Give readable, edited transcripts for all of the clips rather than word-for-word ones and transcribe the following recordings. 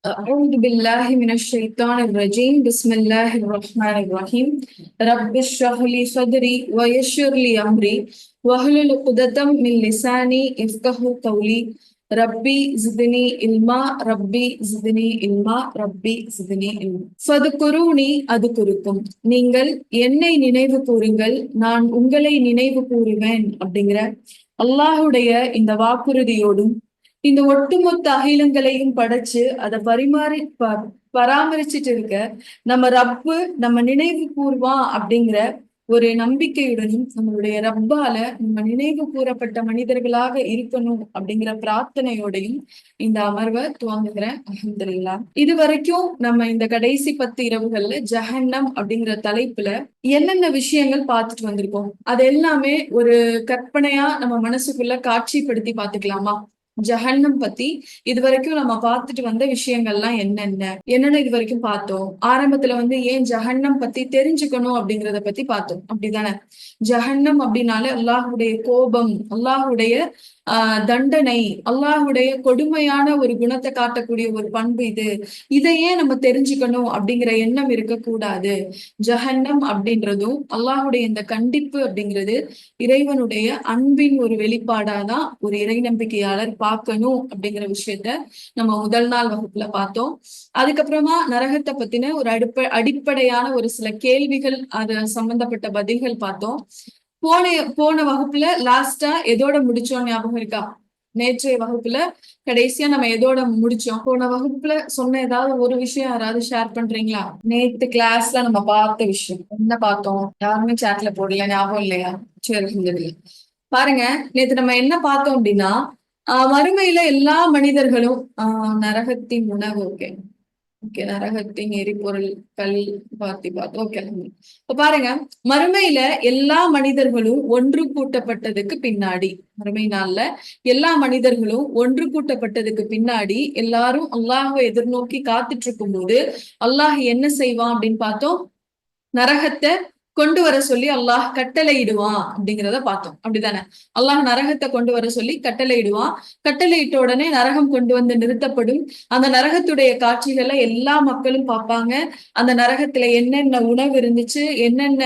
أعوذ بالله من الشيطان الرجيم بسم الله الرحمن الرحيم رب اشرح لي صدري ويسر لي أمري واحلل عقدة من لساني يفقهوا قولي ربي زدني علما ربي زدني علما ربي زدني علما فذكروني அதுகுருக்கும் நீங்கள் என்னை நினைவு கூறுங்கள் நான் உங்களை நினைவு கூறுவேன் அப்படிங்கிற அல்லாஹுடைய இந்த வாக்குறுதியோடும் இந்த ஒட்டுமொத்த அகிலங்களையும் படைச்சு அதை பராமரிச்சுட்டு இருக்க நம்ம ரப்பு நம்ம நினைவு கூர்வான் அப்படிங்கிற ஒரு நம்பிக்கையுடனும் நம்மளுடைய ரப்பால நம்ம நினைவு கூறப்பட்ட மனிதர்களாக இருக்கணும் அப்படிங்கிற பிரார்த்தனையோடையும் இந்த அமர்வை துவங்குகிறேன். அல்ஹம்துலில்லாஹ். இது வரைக்கும் நம்ம இந்த கடைசி 10 இரவுகள்ல ஜஹன்னம் அப்படிங்கிற தலைப்புல என்னென்ன விஷயங்கள் பார்த்துட்டு வந்திருக்கோம், அது எல்லாமே ஒரு கற்பனையா நம்ம மனசுக்குள்ள காட்சிப்படுத்தி பார்த்துக்கலாமா? ஜஹன்னம் பத்தி இது வரைக்கும் நம்ம பார்த்துட்டு வந்த விஷயங்கள்லாம் என்னென்ன இது வரைக்கும் பார்த்தோம். ஆரம்பத்துல ஏன் ஜஹன்னம் பத்தி தெரிஞ்சுக்கணும் அப்படிங்கறத பத்தி பார்த்தோம், அப்படிதானே? ஜஹன்னம் அப்படின்னாலே அல்லாஹுடைய கோபம், அல்லாஹுடைய தண்டனை, அல்லாஹுடைய கொடுமையான ஒரு குணத்தை காட்டக்கூடிய ஒரு பண்பு இது. இதையே நம்ம தெரிஞ்சுக்கணும் அப்படிங்கிற எண்ணம் இருக்கக்கூடாது. ஜஹன்னம் அப்படின்றதும் அல்லாஹுடைய இந்த கண்டிப்பு அப்படிங்கிறது இறைவனுடைய அன்பின் ஒரு வெளிப்பாடாதான் ஒரு இறை நம்பிக்கையாளர் பார்க்கணும் அப்படிங்கிற விஷயத்த நம்ம முதல் நாள் வகுப்புல பார்த்தோம். அதுக்கப்புறமா நரகத்தை பத்தின ஒரு அடிப்படையான ஒரு சில கேள்விகள், அது சம்பந்தப்பட்ட பதில்கள் பார்த்தோம். போன வகுப்புல லாஸ்டா எதோட முடிச்சோம் ஞாபகம் இருக்கா? நேற்றைய வகுப்புல கடைசியா நம்ம எதோட முடிச்சோம்? போன வகுப்புல சொன்ன ஏதாவது ஒரு விஷயம் யாராவது ஷேர் பண்றீங்களா? நேத்து கிளாஸ்ல நம்ம பார்த்த விஷயம் என்ன பார்த்தோம்? யாருமே சாட்ல போடல, ஞாபகம் இல்லையா? சரி, பாருங்க. நேத்து நம்ம என்ன பார்த்தோம் அப்படின்னா, மறுமையில எல்லா மனிதர்களும் நரகத்தின் உணவு, ஓகே நரகத்தின் எரிபொருள் கல் பார்த்தோம். ஓகே, இப்ப பாருங்க, மறுமையில எல்லா மனிதர்களும் ஒன்று கூட்டப்பட்டதுக்கு பின்னாடி, மறுமை நாள்ல எல்லா மனிதர்களும் ஒன்று கூட்டப்பட்டதுக்கு பின்னாடி எல்லாரும் அல்லாஹ்வை எதிர்நோக்கி காத்துட்டு இருக்கும் போது அல்லாஹ் என்ன செய்வான் அப்படின்னு பார்த்தோம். நரகத்தை கொண்டு வர சொல்லி அல்லாஹ் கட்டளையிடுவான் அப்படிங்கிறத பார்த்தோம், அப்படித்தானே? அல்லாஹ் நரகத்தை கொண்டு வர சொல்லி கட்டளையிடுவான். கட்டளையிட்ட உடனே நரகம் கொண்டு வந்து நிறுத்தப்படும். அந்த நரகத்துடைய காட்சிகளை எல்லா மக்களும் பார்ப்பாங்க. அந்த நரகத்துல என்னென்ன உணவு இருந்துச்சு, என்னென்ன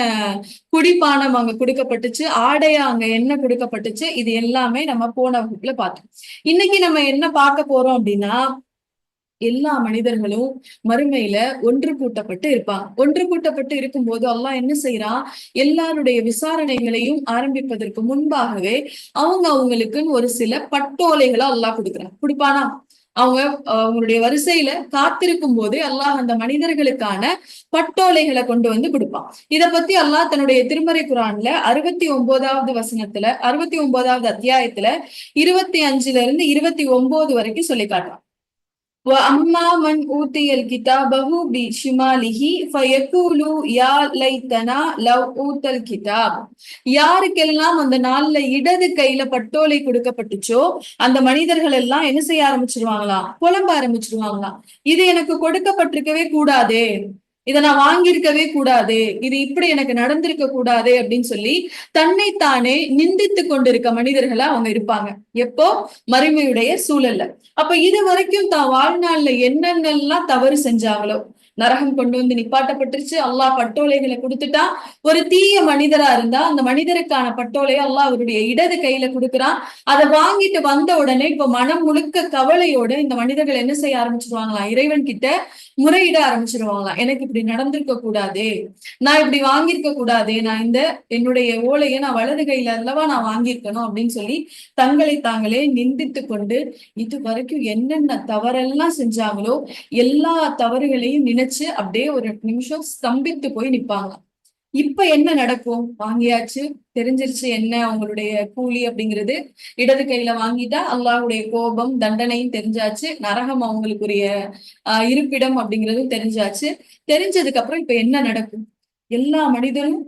குடிப்பானம் அங்க கொடுக்கப்பட்டுச்சு, ஆடையா அங்க என்ன கொடுக்கப்பட்டுச்சு, இது எல்லாமே நம்ம போன வகுப்புல பார்த்தோம். இன்னைக்கு நம்ம என்ன பார்க்க போறோம் அப்படின்னா, எல்லா மனிதர்களும் மறுமையில ஒன்று கூட்டப்பட்டு இருப்பாங்க. ஒன்று கூட்டப்பட்டு இருக்கும்போது அல்லாஹ் என்ன செய்யறான், எல்லாருடைய விசாரணைகளையும் ஆரம்பிப்பதற்கு முன்பாகவே அவங்களுக்குன்னு ஒரு சில பட்டோலைகளை அல்லாஹ் கொடுப்பானா? அவங்களுடைய வரிசையில காத்திருக்கும் போதே அல்லாஹ் அந்த மனிதர்களுக்கான பட்டோலைகளை கொண்டு வந்து கொடுப்பான். இத பத்தி அல்லாஹ் தன்னுடைய திருமறை குரான்ல 69வது வசனத்துல, 69வது அத்தியாயத்துல 25ல இருந்து 29 வரைக்கும் சொல்லி காட்டுறான். وَأَمَّا مَنْ أُوتِيَ الْكِتَابَهُ بِشِمَالِهِ فَيَقُولُ يَا لَيْتَنَا لَوْ أُوتَ الْكِتَابَ. யாருக்கெல்லாம் அந்த நாள்ல இடது கையில பட்டோலை கொடுக்கப்பட்டுச்சோ அந்த மனிதர்கள் எல்லாம் என்ன செய்ய ஆரம்பிச்சிருவாங்களாம்? புலம்ப ஆரம்பிச்சிருவாங்களாம். இது எனக்கு கொடுக்கப்பட்டிருக்கவே கூடாதே, இதை நான் வாங்கியிருக்கவே கூடாது, இது இப்படி எனக்கு நடந்திருக்க கூடாது அப்படின்னு சொல்லி தன்னைத்தானே நிந்தித்து கொண்டிருக்க மனிதர்களா அவங்க இருப்பாங்க. எப்போ? மறுமையுடைய சூழல்ல. அப்ப இது வரைக்கும் தான் வாழ்நாள்ல என்னென்னலாம் தவறு செஞ்சாங்களோ, நரகம் கொண்டு வந்து நிப்பாட்டப்பட்டுருச்சு. அல்லாஹ் பட்டோலைகளை கொடுத்துட்டா. ஒரு தீய மனிதரா இருந்தா அந்த மனிதருக்கான பட்டோலையை அல்லாஹ் அவருடைய இடது கையில கொடுக்குறான். அதை வாங்கிட்டு வந்த உடனே இப்ப மனம் முழுக்க கவலையோட இந்த மனிதர்கள் என்ன செய்ய ஆரம்பிச்சிருவாங்களாம்? இறைவன் கிட்ட முறையிட ஆரம்பிச்சிருவாங்களாம். எனக்கு இப்படி நடந்திருக்க கூடாது, நான் இப்படி வாங்கியிருக்க கூடாது, நான் இந்த என்னுடைய ஓலையை நான் வலது கையில அல்லவா நான் வாங்கியிருக்கணும் அப்படின்னு சொல்லி தங்களை தாங்களே நிந்தித்து கொண்டு இது வரைக்கும் என்னென்ன தவறெல்லாம் செஞ்சாங்களோ எல்லா தவறுகளையும் நினைச்சு அப்படியே ஒரு நிமிஷம் ஸ்தம்பித்து போய் நிப்பாங்க. இப்ப என்ன நடக்கும்? வாங்கியாச்சு, தெரிஞ்சிருச்சு என்ன அவங்களுடைய கூலி அப்படிங்கிறது. இடது கையில வாங்கிட்டா அல்லாஹ்வுடைய கோபம் தண்டனையும் தெரிஞ்சாச்சு, நரகம் அவங்களுக்குரிய இருப்பிடம் அப்படிங்கிறதும் தெரிஞ்சாச்சு. தெரிஞ்சதுக்கு அப்புறம் இப்ப என்ன நடக்கும்? எல்லா மனிதரும்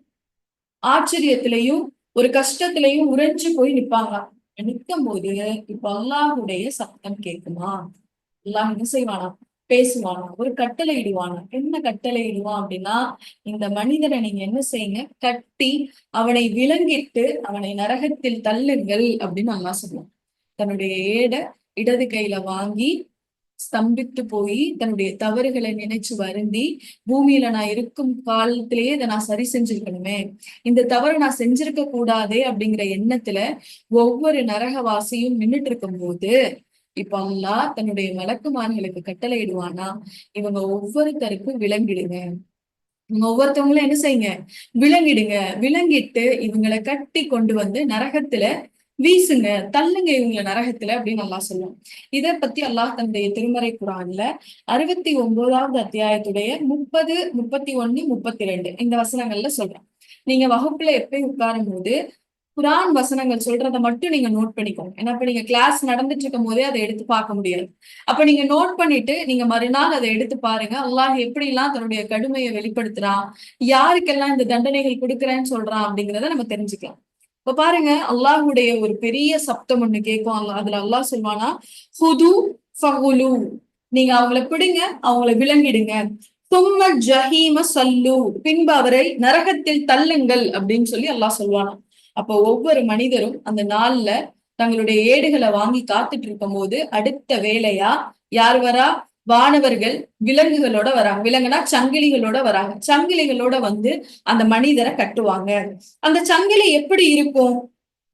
ஆச்சரியத்திலையும் ஒரு கஷ்டத்திலையும் உறைஞ்சு போய் நிப்பாங்களாம். நிற்கும் போது இப்ப அல்லாஹ்வுடைய சத்தம் கேட்குமா? அல்லாஹ் என்ன செய்வானா? பேசுவானா? ஒரு கட்டளை இடுவானா? என்ன கட்டளை இடுவான் அப்படின்னா, இந்த மனிதனை நீங்க என்ன செய்யுங்க, கட்டி அவனை விலங்கிட்டு அவனை நரகத்தில் தள்ளுங்கள் அப்படின்னு அல்லாஹ் சொல்லுவான். தன்னுடைய இடது கையில வாங்கி ஸ்தம்பித்து போய் தன்னுடைய தவறுகளை நினைச்சு வருந்தி, பூமியில நான் இருக்கும் காலத்திலேயே இதை நான் சரி செஞ்சிருக்கணுமே, இந்த தவறை நான் செஞ்சிருக்க கூடாதே அப்படிங்கிற எண்ணத்துல ஒவ்வொரு நரகவாசியும் நின்றுட்டு இருக்கும் போது, இப்ப அல்லாஹ் தன்னுடைய மலக்குமார்களுக்கு கட்டளையிடுவானா, இவங்க ஒவ்வொருத்தருக்கும் விலங்கிடுங்க, இவங்க ஒவ்வொருத்தவங்களும் என்ன செய்யுங்க, விலங்கிடுங்க, விலங்கிட்டு இவங்களை கட்டி கொண்டு வந்து நரகத்துல வீசுங்க, தள்ளுங்க இவங்க நரகத்துல அப்படின்னு அல்லாஹ் சொல்லுவோம். இதை பத்தி அல்லாஹ் தன்னுடைய திருமறை குரான்ல 69வது அத்தியாயத்துடைய 30, 31, 32 இந்த வசனங்கள்ல சொல்றான். நீங்க வகுப்புல எப்பயும் உட்காரும் போது குரான் வசனங்கள் சொல்றதை மட்டும் நீங்க நோட் பண்ணிக்கோங்க. ஏன்னா இப்ப நீங்க கிளாஸ் நடந்துட்டு இருக்கும் போதே அதை எடுத்து பார்க்க முடியாது. அப்ப நீங்க நோட் பண்ணிட்டு நீங்க மறுநாள் அதை எடுத்து பாருங்க. அல்லாஹ் எப்படி எல்லாம் தன்னுடைய கடுமையை வெளிப்படுத்துறான், யாருக்கெல்லாம் இந்த தண்டனைகள் கொடுக்குறேன்னு சொல்றான் அப்படிங்கிறத நம்ம தெரிஞ்சுக்கலாம். இப்ப பாருங்க, அல்லாஹுடைய ஒரு பெரிய சப்தம் ஒண்ணு கேட்கும். அதுல அல்லாஹ் சொல்வானா, ஹுது ஃபகுலு, நீங்க அவங்கள பிடிங்க, அவங்கள விலங்கிடுங்க, தும்ம ஜஹீம சல்லு, பின்பு அவரை நரகத்தில் தள்ளுங்கள் அப்படின்னு சொல்லி அல்லாஹ் சொல்வானா. அப்போ ஒவ்வொரு மனிதரும் அந்த நாள்ல தங்களுடைய ஏடுகளை வாங்கி காத்துட்டு இருக்கும் போது அடுத்த வேலையா யார் வரா, வானவர்கள் விலங்குகளோட வராங்க. விலங்குனா சங்கிலிகளோட வராங்க. சங்கிலிகளோட வந்து அந்த மனிதரை கட்டுவாங்க. அந்த சங்கிலி எப்படி இருக்கும்,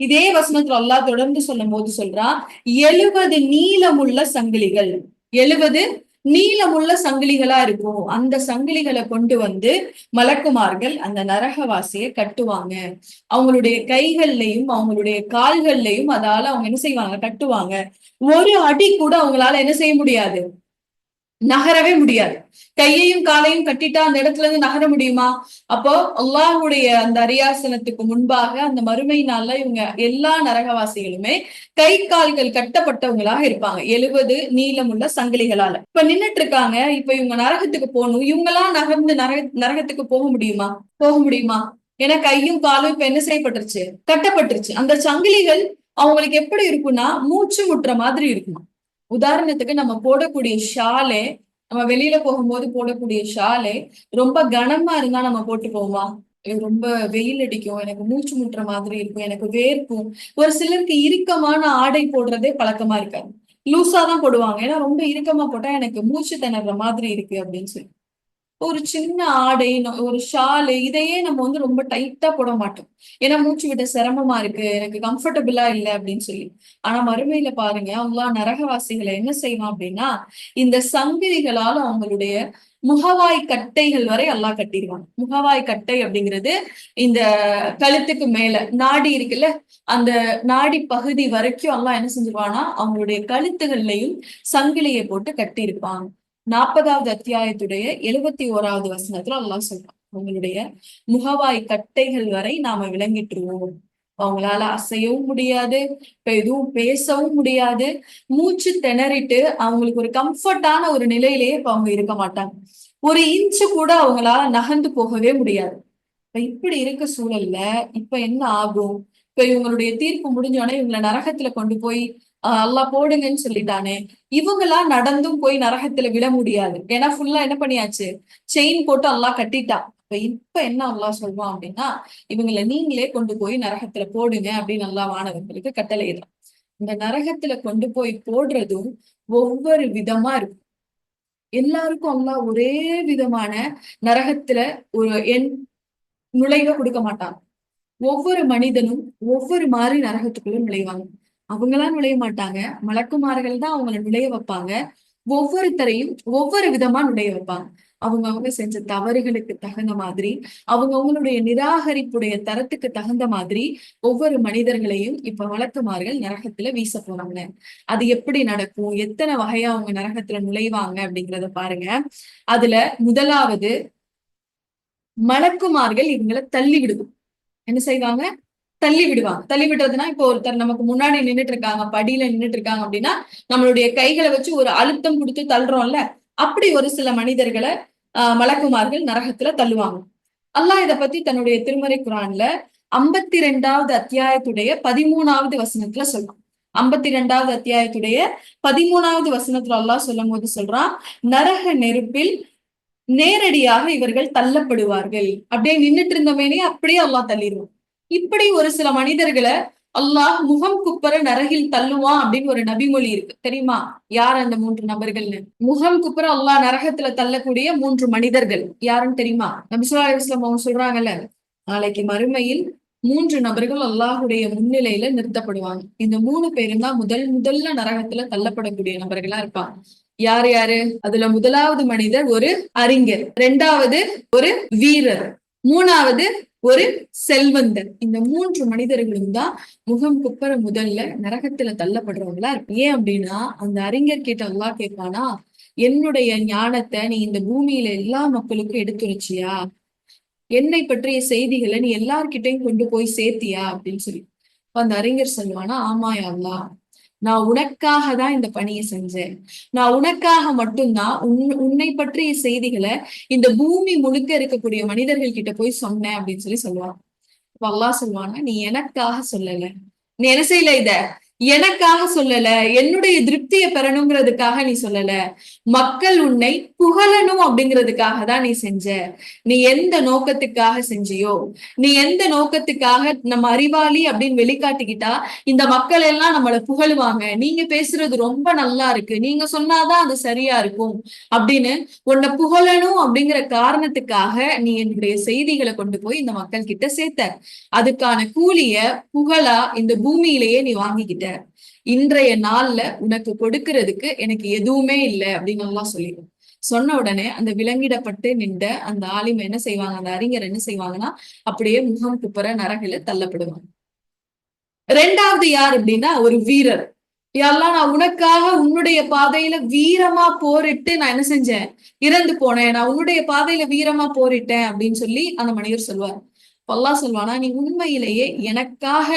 இதே வசனத்துல அல்லாஹ் தொடர்ந்து சொல்லும் போது சொல்றான், 70 நீளமுள்ள சங்கிலிகள், 70 நீளமுள்ள சங்கிலிகளா இருக்கும். அந்த சங்கிலிகளை கொண்டு வந்து மலக்குமார்கள் அந்த நரகவாசியை கட்டுவாங்க. அவங்களுடைய கைகள்லையும் அவங்களுடைய கால்கள்லையும் அதால அவங்க என்ன செய்வாங்க, கட்டுவாங்க. ஒரு அடி கூட அவங்களால என்ன செய்ய முடியாது, நகரவே முடியாது. கையையும் காலையும் கட்டிட்டா அந்த இடத்துல இருந்து நகர முடியுமா? அப்போ அல்லாஹுடைய அந்த அரியாசனத்துக்கு முன்பாக அந்த மறுமை நாள்ல இவங்க எல்லா நரகவாசிகளுமே கை கால்கள் கட்டப்பட்டவங்களாக இருப்பாங்க, 70 நீளமுள்ள சங்கிலிகளால. இப்ப நின்னுட்டு இருக்காங்க. இப்ப இவங்க நரகத்துக்கு போகணும். இவங்கெல்லாம் நகர்ந்து நரகத்துக்கு போக முடியுமா? போக முடியுமா? ஏன்னா கையும் காலும் இப்ப என்ன செய்யப்பட்டுருச்சு, கட்டப்பட்டுருச்சு. அந்த சங்கிலிகள் அவங்களுக்கு எப்படி இருக்கும்னா மூச்சு முட்டுற மாதிரி இருக்குமா. உதாரணத்துக்கு நம்ம போடக்கூடிய ஷாலே, நம்ம வெளியில போகும்போது போடக்கூடிய ஷாலே ரொம்ப கனமா இருந்தா நம்ம போட்டு போவோமா? ரொம்ப வெயில் அடிக்கும், எனக்கு மூச்சு முட்டுற மாதிரி இருக்கும், எனக்கு வேர்க்கும். ஒரு சிலருக்கு இறுக்கமான ஆடை போடுறதே பழக்கமா இருக்காது, லூசா தான் போடுவாங்க. ஏன்னா ரொம்ப இறுக்கமா போட்டா எனக்கு மூச்சு திணற மாதிரி இருக்கு அப்படின்னு சொல்லி. ஒரு சின்ன ஆடை, ஒரு ஷாலு, இதையே நம்ம வந்து ரொம்ப டைட்டா போட மாட்டோம். ஏன்னா மூச்சு விட சிரமமா இருக்கு, எனக்கு கம்ஃபர்டபுளா இல்லை அப்படின்னு சொல்லி. ஆனா மறுமையில பாருங்க, அல்லாஹ் நரகவாசிகளை என்ன செய்வான் அப்படின்னா, இந்த சங்கிலிகளால் அவங்களுடைய முகவாய் கட்டைகள் வரை அல்லாஹ் கட்டிடுவாங்க. முகவாய் கட்டை அப்படிங்கிறது இந்த கழுத்துக்கு மேல நாடி இருக்குல்ல, அந்த நாடி பகுதி வரைக்கும் அல்லாஹ் என்ன செஞ்சிருவானா அவங்களுடைய கழுத்துகள்லையும் சங்கிலியை போட்டு கட்டியிருப்பாங்க. 40வது அத்தியாயத்துடைய 71வது வசனத்துல அல்லாஹ் சொல்றான், அவங்களுடைய முகவாய் கட்டைகள் வரை நாம விளங்கிட்டுருவோம். அவங்களால அசையவும் முடியாது, இப்ப எதுவும் பேசவும் முடியாது, மூச்சு திணறிட்டு அவங்களுக்கு ஒரு கம்ஃபர்டான ஒரு நிலையிலேயே இப்ப அவங்க இருக்க மாட்டாங்க. ஒரு இன்ச்சு கூட அவங்களால நகர்ந்து போகவே முடியாது. இப்ப இப்படி இருக்க சூழல்ல இப்ப என்ன ஆகும்? இப்ப இவங்களுடைய தீர்ப்பு முடிஞ்சோடனே இவங்களை நரகத்துல கொண்டு போய் அல்லாஹ் போடுங்கன்னு சொல்லிட்டானே, இவங்களா நடந்தும் போய் நரகத்துல விட முடியாது. ஏன்னா ஃபுல்லா என்ன பண்ணியாச்சு, செயின் போட்டு அல்லாஹ் கட்டிட்டான். இப்ப என்ன அல்லாஹ் சொல்வான் அப்படின்னா, இவங்களை நீங்களே கொண்டு போய் நரகத்துல போடுங்க அப்படின்னு அல்லாஹ் வானவர்களுக்கு கட்டளையிடுறான். இந்த நரகத்துல கொண்டு போய் போடுறதும் ஒவ்வொரு விதமா இருக்கும். எல்லாருக்கும் அல்லாஹ் ஒரே விதமான நரகத்துல ஒரு நுழைவை கொடுக்க மாட்டாங்க. ஒவ்வொரு மனிதனும் ஒவ்வொரு மாதிரி நரகத்துக்குள்ள நுழைவாங்க. அவங்களா நுழைய மாட்டாங்க, மலக்குமார்கள் தான் அவங்களை நுழைய வைப்பாங்க. ஒவ்வொருத்தரையும் ஒவ்வொரு விதமா நுழைய வைப்பாங்க. அவங்க செஞ்ச தவறுகளுக்கு தகுந்த மாதிரி, அவங்களுடைய நிராகரிப்புடைய தரத்துக்கு தகுந்த மாதிரி ஒவ்வொரு மனிதர்களையும் இப்ப மலக்குமார்கள் நரகத்துல வீச போறாங்க. அது எப்படி நடக்கும், எத்தனை வகையா அவங்க நரகத்துல நுழைவாங்க அப்படிங்கிறத பாருங்க. அதுல முதலாவது, மலக்குமார்கள் இவங்களை தள்ளி விடுவோம். என்ன செய்வாங்க, தள்ளி விடுவாங்க. தள்ளி விடுறதுன்னா, இப்போ ஒருத்தர் நமக்கு முன்னாடி நின்றுட்டு இருக்காங்க, படியில நின்றுட்டு இருக்காங்க அப்படின்னா நம்மளுடைய கைகளை வச்சு ஒரு அழுத்தம் கொடுத்து தள்ளுறோம்ல, அப்படி ஒரு சில மனிதர்களை மலக்குமார்கள் நரகத்துல தள்ளுவாங்க. அல்லாஹ் இதை பத்தி தன்னுடைய திருமறை குரான்ல 52வது அத்தியாயத்துடைய 13வது வசனத்துல சொல்றான். 52வது அத்தியாயத்துடைய 13வது வசனத்துல அல்லாஹ் சொல்லும் போது சொல்றான், நரக நெருப்பில் நேரடியாக இவர்கள் தள்ளப்படுவார்கள். அப்படியே நின்றுட்டு இருந்தவனே அப்படியே அல்லாஹ் தள்ளிடுவான். இப்படி ஒரு சில மனிதர்களை அல்லாஹ் முகம் குப்பர நரகில் தள்ளுவான் அப்படின்னு ஒரு நபிமொழி இருக்கு தெரியுமா? யார் அந்த 3 நபர்கள்னு? முகம் குப்புற அல்லாஹ் நரகத்துல தள்ளக்கூடிய 3 மனிதர்கள் யாருன்னு தெரியுமா? நபி ஸல்லல்லாஹு அலைஹி வஸல்லம் அவங்க சொல்றாங்கல்ல, நாளைக்கு மறுமையில் 3 நபர்கள் அல்லாஹுடைய முன்னிலையில நிறுத்தப்படுவாங்க. இந்த 3 பேரும் தான் முதல்ல நரகத்துல தள்ளப்படக்கூடிய நபர்களா இருப்பாங்க. யார் யாரு? அதுல முதலாவது மனிதர் ஒரு அறிஞர், 2வது ஒரு வீரர், 3வது ஒரு செல்வந்தர். இந்த 3 மனிதர்களும் தான் முகம் குப்பர முதல்ல நரகத்துல தள்ளப்படுறவங்களா இருக்கு. ஏன் அப்படின்னா அந்த அறிஞர் கிட்ட அல்லாஹ் கேட்பானா, என்னுடைய ஞானத்தை நீ இந்த பூமியில எல்லா மக்களுக்கும் எடுத்துரைச்சியா? என்னை பற்றிய செய்திகளை நீ எல்லார்கிட்டையும் கொண்டு போய் சேர்த்தியா அப்படின்னு சொல்லி அந்த அறிஞர் சொல்லுவானா, ஆமா யா அல்லாஹ், நான் உனக்காக தான் இந்த பணியை செஞ்சேன். நான் உனக்காக மட்டும்தான் உன்னை பற்றிய செய்திகளை இந்த பூமி முழுக்க இருக்கக்கூடிய மனிதர்கள் கிட்ட போய் சொன்னேன் அப்படின்னு சொல்லி சொல்லுவான். அப்ப அல்லாஹ் சொல்லுவானா, நீ எனக்காக சொல்லல, நீ என்ன செய்யல இத எனக்காக சொல்லல, என்னுடைய திருப்தியை பெறணுங்கிறதுக்காக நீ சொல்லல, மக்கள் உன்னை புகழணும் அப்படிங்கிறதுக்காக தான் நீ செஞ்ச. நீ எந்த நோக்கத்துக்காக செஞ்சியோ, நீ எந்த நோக்கத்துக்காக நம்ம அறிவாளி அப்படின்னு வெளிக்காட்டிக்கிட்டா இந்த மக்கள் எல்லாம் நம்மள புகழுவாங்க, நீங்க பேசுறது ரொம்ப நல்லா இருக்கு, நீங்க சொன்னாதான் அது சரியா இருக்கும் அப்படின்னு உன்னை புகழணும் அப்படிங்கிற காரணத்துக்காக நீ என்னுடைய செய்திகளை கொண்டு போய் இந்த மக்கள் கிட்ட சேர்த்த. அதுக்கான கூலிய புகழா இந்த பூமியிலேயே நீ வாங்கிக்கிட்ட. இன்றைய நாள்ல உனக்கு கொடுக்கிறதுக்கு எனக்கு எதுவுமே இல்லை அப்படின்னு எல்லாம் சொல்லிடும். சொன்ன உடனே அந்த விலங்கிடப்பட்டு நின்ற அந்த ஆலிம் என்ன செய்வாங்க, அந்த அறிஞர் என்ன செய்வாங்கன்னா அப்படியே முகம் குப்புற நரகில தள்ளப்படுவாங்க. 2வது யார் அப்படின்னா ஒரு வீரர். யாரெல்லாம் நான் உனக்காக உன்னுடைய பாதையில வீரமா போரிட்டு நான் என்ன செஞ்சேன், இறந்து போனேன், நான் உன்னுடைய பாதையில வீரமா போரிட்டேன் அப்படின்னு சொல்லி அந்த மனிதர் சொல்லுவார். அல்லாஹ் சொல்வானா, நீ உண்மையிலேயே எனக்காக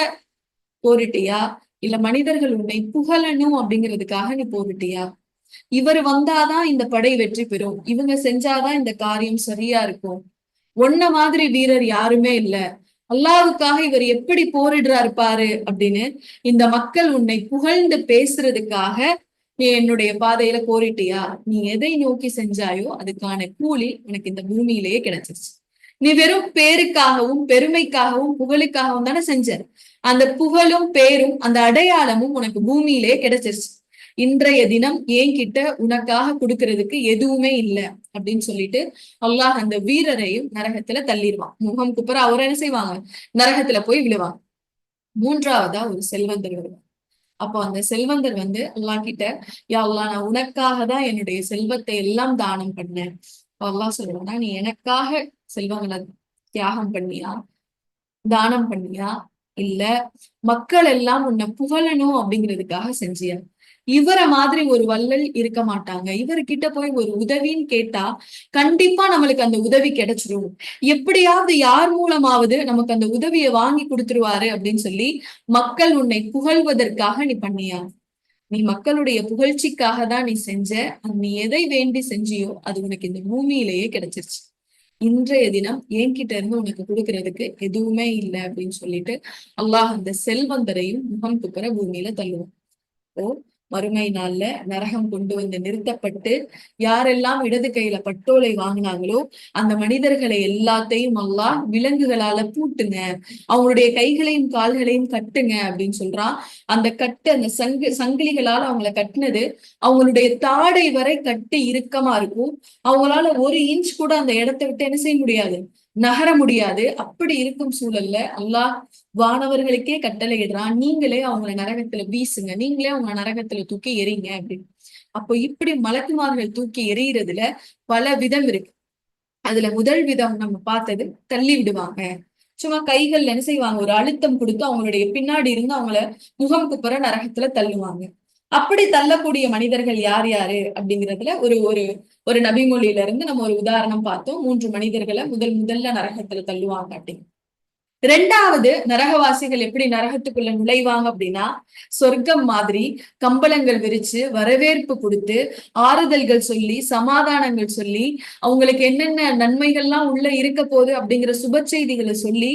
போரிட்டியா, இல்ல மனிதர்கள் உன்னை புகழணும் அப்படிங்கிறதுக்காக நீ போரிட்டியா? இவர் வந்தாதான் இந்த படை வெற்றி பெறும், இவங்க செஞ்சாதான் இந்த காரியம் சரியா இருக்கும், ஒன்ன மாதிரி வீரர் யாருமே இல்ல, அல்லாஹ்வுக்காக இவர் எப்படி போரிடுறாரு பாரு அப்படின்னு இந்த மக்கள் உன்னை புகழ்ந்து பேசுறதுக்காக நீ என்னுடைய பாதையில போரிட்டியா? நீ எதை நோக்கி செஞ்சாயோ அதுக்கான கூலி உனக்கு இந்த பூமியிலேயே கிடைச்சிருச்சு. நீ வெறும் பேருக்காகவும் பெருமைக்காகவும் புகழுக்காகவும் தானே செஞ்ச. அந்த புகழும் பேரும் அந்த அடையாளமும் உனக்கு பூமியிலே கிடைச்சிருச்சு. இன்றைய தினம் என்கிட்ட உனக்காக கொடுக்கறதுக்கு எதுவுமே இல்லை அப்படின்னு சொல்லிட்டு அல்லாஹ் அந்த வீரரையும் நரகத்துல தள்ளிடுவான். முகம் குப்புற அவரை என்ன செய்வாங்க, நரகத்துல போய் விழுவாங்க. 3வதா ஒரு செல்வந்தர் வருவார். அப்போ அந்த செல்வந்தர் வந்து அல்லாஹ் கிட்ட, யா அல்லாஹ், நான் உனக்காக தான் என்னுடைய செல்வத்தை எல்லாம் தானம் பண்ணேன். அல்லாஹ் சொல்லுவானா, நீ எனக்காக செல்வங்களை தியாகம் பண்ணியா, தானம் பண்ணியா, இல்ல மக்கள் எல்லாம் உன்னை புகழணும் அப்படிங்கிறதுக்காக செஞ்சியா? இவரை மாதிரி ஒரு வள்ளல் இருக்க மாட்டாங்க. இவர்கிட்ட போய் ஒரு உதவின்னு கேட்டா கண்டிப்பா நம்மளுக்கு அந்த உதவி கிடைச்சிரும், எப்படியாவது யார் மூலமாவது நமக்கு அந்த உதவியை வாங்கி கொடுத்துருவாரு அப்படின்னு சொல்லி மக்கள் உன்னை புகழ்வதற்காக நீ பண்ணியா? நீ மக்களுடைய புகழ்ச்சிக்காக தான் நீ செஞ்ச. நீ எதை வேண்டி செஞ்சியோ அது உனக்கு இந்த பூமியிலேயே கிடைச்சிருச்சு. இன்றைய தினம் என்கிட்ட இருந்து உனக்கு கொடுக்கறதுக்கு எதுவுமே இல்லை அப்படின்னு சொல்லிட்டு அல்லாஹ் அந்த செல்வந்தரையும் முகம் குப்புற பூமியில தள்ளுவான். ஓ, மறுமை நாள்ல நரகம் கொண்டு வந்து நிறுத்தப்பட்டு யாரெல்லாம் இடது கையில பட்டோலை வாங்கினாங்களோ அந்த மனிதர்களை எல்லாத்தையும் அல்லாஹ் விலங்குகளால பூட்டுங்க, அவங்களுடைய கைகளையும் கால்களையும் கட்டுங்க அப்படின்னு சொல்றான். அந்த கட்டு, அந்த சங்கிலிகளால அவங்கள கட்டினது அவங்களுடைய தாடை வரை கட்டி இறுக்கமா இருக்கும். அவங்களால 1 இன்ச் கூட அந்த இடத்தை விட்டு என்ன செய்ய முடியாது, நகர முடியாது. அப்படி இருக்கும் சூழல்ல அல்லாஹ் வானவர்களுக்கே கட்டளை இடுறான், நீங்களே அவங்கள நரகத்துல வீசுங்க, நீங்களே அவங்க நரகத்துல தூக்கி எறிங்க அப்படின்னு. அப்போ இப்படி மலக்குமார்கள் தூக்கி எறிகிறதுல பல விதம் இருக்கு. அதுல முதல் விதம் நம்ம பார்த்தது தள்ளி விடுவாங்க. சும்மா கைகள் என்ன செய்வாங்க, ஒரு அழுத்தம் கொடுத்து அவங்களுடைய பின்னாடி இருந்து அவங்கள முகம் குப்புற நரகத்துல தள்ளுவாங்க. அப்படி தள்ளக்கூடிய மனிதர்கள் யார் யாரு அப்படிங்கிறதுல ஒரு ஒரு ஒரு நபிமொழியில இருந்து நம்ம ஒரு உதாரணம் பார்த்தோம். 3 மனிதர்களை முதல்ல நரகத்துல தள்ளுவாங்க அப்படின்னு. 2வது நரகவாசிகள் எப்படி நரகத்துக்குள்ள நுழைவாங்க அப்படின்னா, சொர்க்கம் மாதிரி கம்பளங்கள் விரிச்சு வரவேற்பு கொடுத்து ஆறுதல்கள் சொல்லி சமாதானங்கள் சொல்லி அவங்களுக்கு என்னென்ன நன்மைகள்லாம் உள்ள இருக்க போகுது அப்படிங்கிற சுப செய்திகளை சொல்லி